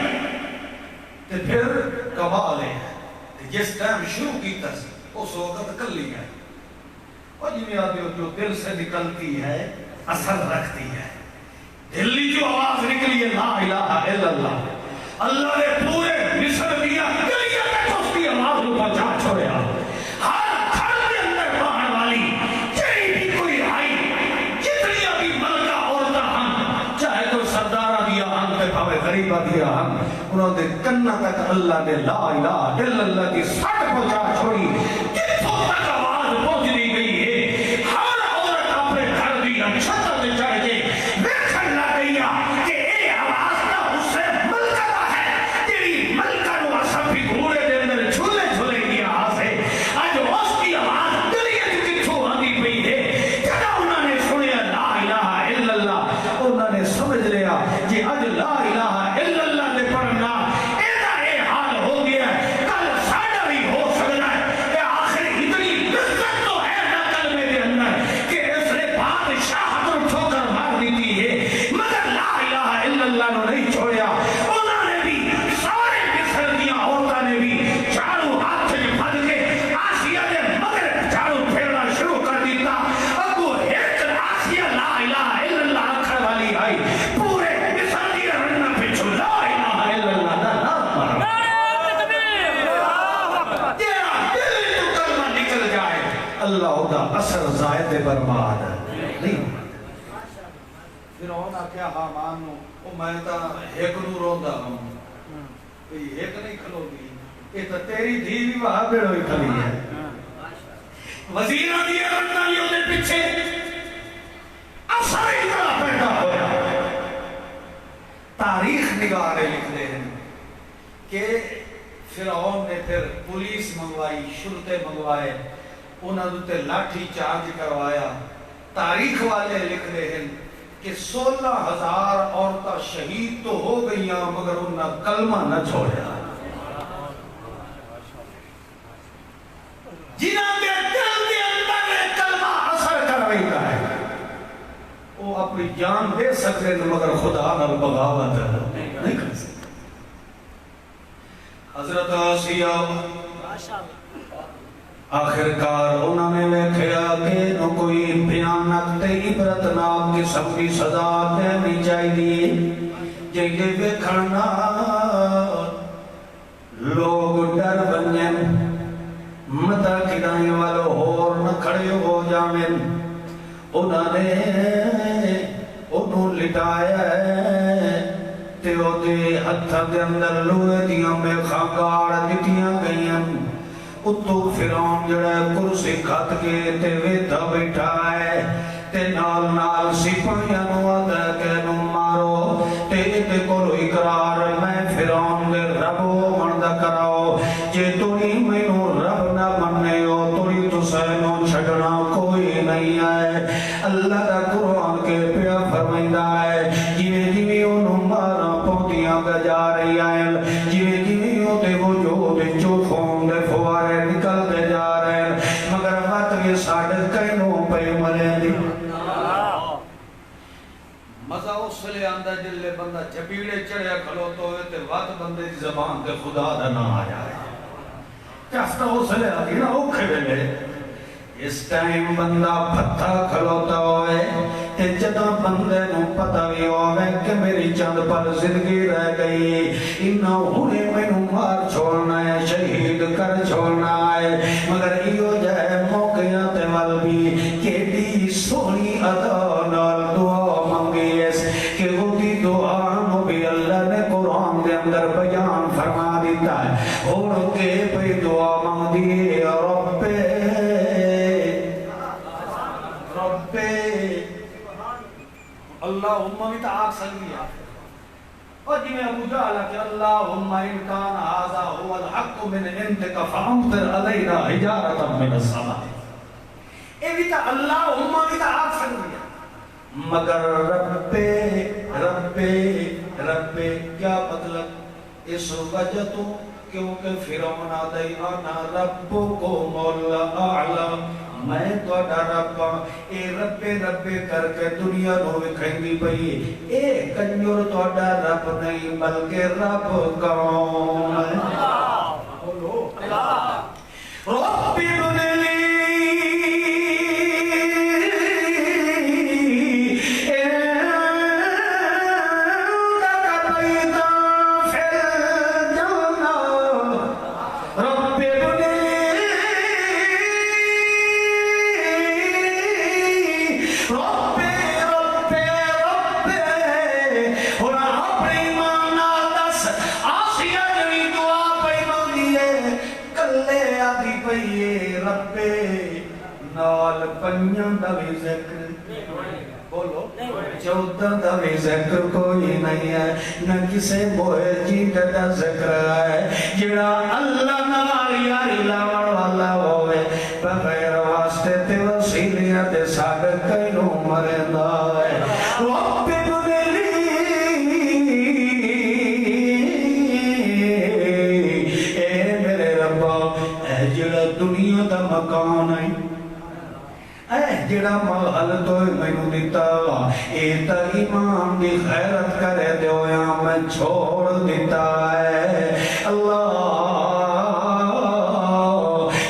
تے پھر کمال ہے جس ٹائم شروع کی سی اس وقت کلی ہے اور جنہیں آتے ہو جو دل سے نکلتی ہے اثر رکھتی ہے دلی جو آواز نکلی ہے لا الہ الا اللہ اللہ نے پورے مصر دیا گلیاں تک اس کی آواز کو پہنچا چھوڑیا ہر گھر کے اندر باہر والی جہی بھی کوئی آئی جتنی بھی ملکہ عورتیں ہم چاہے تو سردارہ دیا ہم تے پاوے غریبہ دیا ہم انہوں نے کنہ تک اللہ نے لا الہ الا اللہ کی سٹ پہنچا چھوڑی کتوں تک آواز پہنچ دی گئی ہے ہر عورت اپنے گھر دیا چھتر سے چڑھ کے بیٹھن لگ گئی کہ یہ آواز کا اس سے ملکہ ہے تیری ملکہ نو سب بھی گھوڑے دے اندر جھولے جھولے کی آواز ہے آج اس کی آواز گلیاں کتوں آتی پئی ہے جب انہوں نے سنیا لا الہ الا اللہ انہوں نے سمجھ لیا کہ آج لا الہ الا اللہ نے پڑھنا ایسا اے حال ہو گیا کل ساڑھا بھی ہو سکتا ہے کہ آخر اتنی عزت تو ہے نہ کلمے کے اندر کہ اس نے بادشاہ کو ٹھوکر مار دیتی ہے مگر لا الہ الا اللہ نے نہیں چھوڑیا انہوں نے بھی سارے مصر دیا عورتوں نے بھی جھاڑو ہاتھ سے پھڑ کے آسیہ نے مگر جھاڑو پھیرنا شروع کر دیتا ابو ایک آسیہ لا الہ الا اللہ آخر والی آئی پورے مصر دیا رنہ پچھو لا الہ الا اللہ دا نام مارا نعرہ تکبیر تیرا دل تو کلمہ نکل جائے اللہ دا اثر زائد برباد نہیں فرعون آکھیا حامان نو او میں تا ایک نو روندا ہوں یہ ایک نہیں کھلو گی یہ تو تیری دھی بھی وہاں بیڑ ہوئی کھلی ہے وزیرہ دیا کرنا بھی ہوتے پیچھے اثر اتنا پیدا ہویا تاریخ نگارے لکھ دے ہیں کہ فرعون نے پھر پولیس منگوائی شرطے منگوائے انہوں نے لاٹھی چارج کروایا تاریخ والے لکھ دے ہیں کہ 16,000 عورتیں شہید تو ہو گئیاں مگر انہوں نے کلمہ نہ چھوڑیا جنہاں دے دل دے اندر کلمہ اثر کر رہا ہے وہ اپنی جان دے سکتے ہیں مگر خدا نہ بغاوت نہیں کر سکتے. حضرت آسیہ آخر کار انہوں نے ویکھیا کہ نو کوئی بھیانک تے عبرتناک قسم کی سزا دینی چاہیے جے کہ ویکھنا لوگ ڈر بنن متا کھڑانے والو ہور نہ کھڑے ہو جاویں. انہوں نے انہوں لٹایا ہے تے او دے ہتھاں دے اندر لوہے دیاں میخاں گاڑ دتیاں گئیاں. اتو فرعون جڑا کرسی کھت کے تے ویٹھا بیٹھا ہے تے نال نال سپاہیاں نو آندا کہ نو مارو تے تے کولو اقرار میں فرعون دے رب ہون دا کراؤ جے تُنی مینوں رب نہ مننے ہو تُنی تساں نو چھڈنا کوئی نہیں ہے. اللہ دا قرآن کے پیا فرمائندا ہے جویں جویں اونوں ماراں پوندیاں جا رہی ہیں جویں جویں او تے وجود چوں خون دے فوارے نکلتے جا رہے ہیں مگر وقت کے ساڑھے کئیوں پہ مرے دی. مزہ اس لئے آندہ جلے بندہ جبیڑے چڑھے کھلوتا ہوئے تے وقت بندے دی زبان تے خدا دا نہ آ جائے. کہتا اس لئے آگی نا اوکھے بلے اس ٹائم بندہ پتھا کھلوتا ہوئے تے جدہ بندے نو پتہ بھی ہوئے کہ میری چند پر زندگی رہ گئی انہوں ہونے میں نو مار چھوڑنا ہے شہید کر چھوڑنا ہے مگر ایو جائے موقعیاں تے وال بھی کہ بھی سونی ادا نال دعا منگی اس کہ وہ دی دعا نو بھی اللہ نے قرآن دے اندر بیان فرما دیتا ہے اور کے پہ دعا مانگ دیئے اللہم بھی تعاق سنگی ہے اور جی میں ابو جعلہ کہ اللہم انکان آزا ہوا الحق من انتک فامطر علینا حجارتا من السماء. اے بھی تا اللہم بھی تعاق سنگی ہے مگر رب کیا مطلب اس وجہ تو کیونکہ فرعون آدھائی آنا ربکم الاعلم میں تو ربا اے رب کر کے دنیا نو وکھائیں پئی اے کنجر تو رب نہیں بلکہ رب کون ہے. بولو رب ابن لی چودہ دا بھی ذکر کوئی نہیں ہے نہ کسے موئے جیت دا ذکر ہے جڑا اللہ نال یاری لاؤن والا ہوئے بغیر واسطے تے وسیلیاں تے ساڑھ کئیوں مرندہ ہے. رب ابن لی اے میرے ربا اے جڑا دنیا دا مکان ہے اے جڑا محل تو مینوں دیتا اے تا ایمان دی خیرت کرے دیویا میں چھوڑ دیتا ہے. اللہ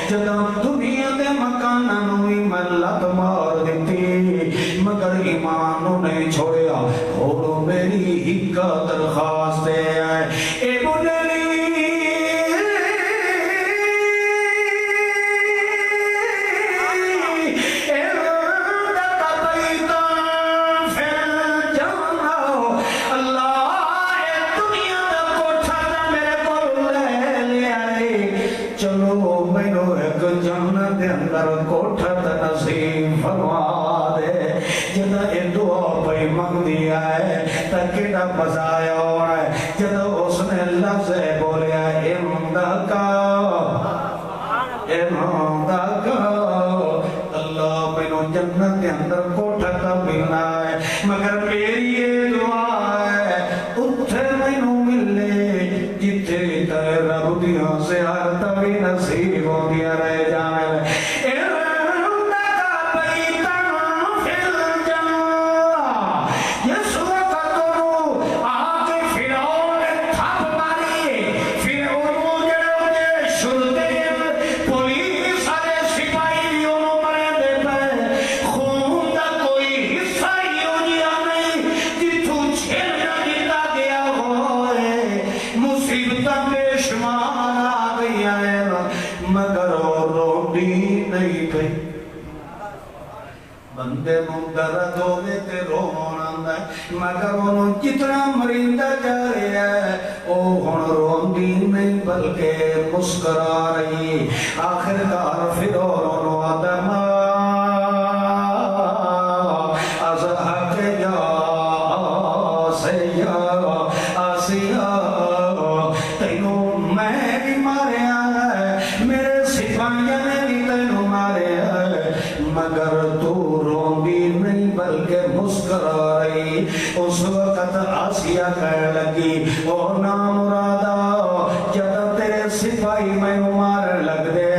جدہ دنیا دے مکانہ نوی میں لت مار دیتی مگر ایمانوں نہیں چھوڑیا اور میری ہکا درخواست دے آئے. اے بنلی مزہ آیا ہوا ہے جب اس نے لفظ بولیا اللہ مینوں جنت کے اندر کوٹھا کا ملنا ہے مگر میری یہ دعا ہے اتھے مینوں ملے جتھے تے رب دیاں زیارتاں بھی نصیب ہوندیاں رہ جاویں بندے نو درد ہوے تے رون آندا ہے مگر انہوں جتنا مریندا جا رہا ہے او ہن روندی نہیں بلکہ مسکرا رہی آخر کار فرعون نو آدم ازحق یا آسیا آسیا تینوں میں بھی ماریا ہے میرے سپاہیاں نے بھی تینوں ماریا ہے مگر تو روندی نہیں بلکہ مسکرا رہی اس وقت آسیہ کہنے لگی او نامرادا جب تیرے سپاہی میں مارن لگ دے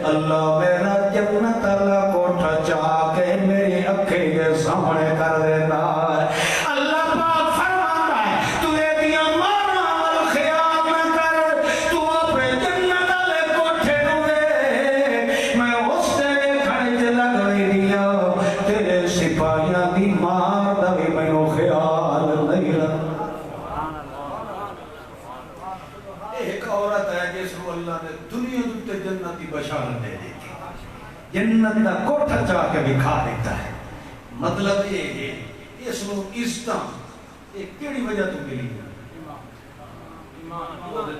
اللہ میرا جنت اللہ کوٹھا چاہ کے میری اکھے کے سامنے کر دیتا ہے اللہ پاک فرماتا ہے تو اے دیا مارا عمل خیال نہ کر تو اپنے جنت اللہ کوٹھے نو دے میں اس تیرے کھڑے تے لگ رہی دیا تیرے سپاہیاں دی مار دا بھی میں خیال نہیں رہا ایک عورت ہے جس کو اللہ نے دنیا دوتے جنت کی بشارت دے دیتی جنت دا کوٹھا چاہ کے دکھا دیتا ہے مطلب یہ ہے اس کو عزت ایک کیڑی وجہ تو ملی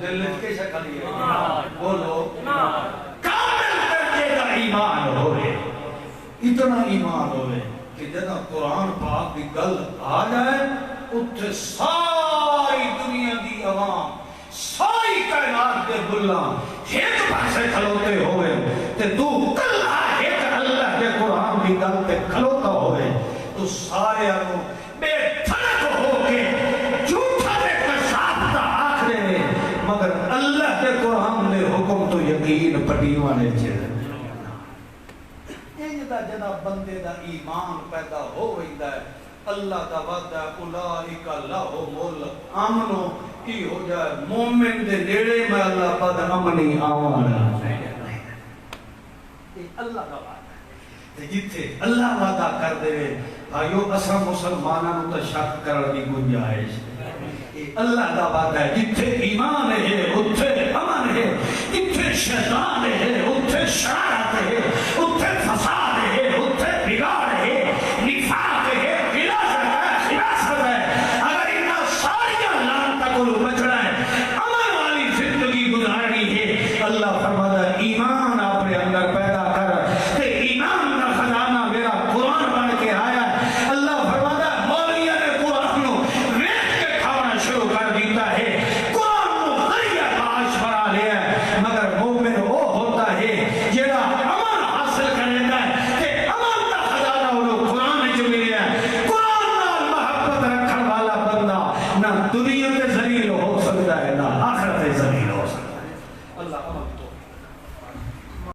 دل میں کیسا کھلی ہے بولو کامل درجے کا ایمان ہوئے اتنا ایمان ہوئے کہ جنا قرآن پاک کی گل آ جائے اتھے ساری دنیا دی عوام ساری کائنات کے بلّاں ایک پاسے کھلوتے ہوئے تے تو کلہ ایک اللہ کے قرآن کی گل تے کھلوتا ہوئے تو سارے آنوں بے تھنک ہو کے جھوٹا دے کشاف دا آخرے مگر اللہ کے قرآن نے حکم تو یقین پڑیوانے چیزیں جنا بندے دا ایمان پیدا ہو ویندہ ہے اللہ دا وعدہ اولئک لہم الامن کی ہو جائے مومن دے نیڑے میں اللہ بد امنی آوانا اللہ دا وعدہ جتھے اللہ وعدہ کر دے بھائیو اسا مسلمانوں تو شک کرنے کی گنجائش اللہ دا وعدہ ہے جتھے ایمان ہے اتھے امن ہے جتھے شیطان ہے اتھے شرارت ہے اتھے فساد ہے اتھے بگاڑ ہے نفاق ہے خلاصت ہے اگر انہاں ساری لعنتوں کو بچنا ہے امن والی زندگی گزارنی ہے اللہ فرماتا ہے ایمان اپنے اندر پیدا کر کہ ایمان کا خزانہ میرا قرآن بن کے آیا ہے اللہ فرماتا ہے مولویوں نے قرآن کو ریت کے کھانا شروع کر دیتا ہے قرآن کو ذریعہ کاش بنا لیا ہے مگر مومن وہ ہوتا ہے جیڑا امن حاصل کرتا ہے کہ امن کا خزانہ انہوں قرآن جو ملیا ہے قرآن نال محبت رکھن والا بندہ نہ دنیا کے ذلیل ہو سکتا ہے نہ آخرت ذلیل ہو سکتا ہے اللہ امن تو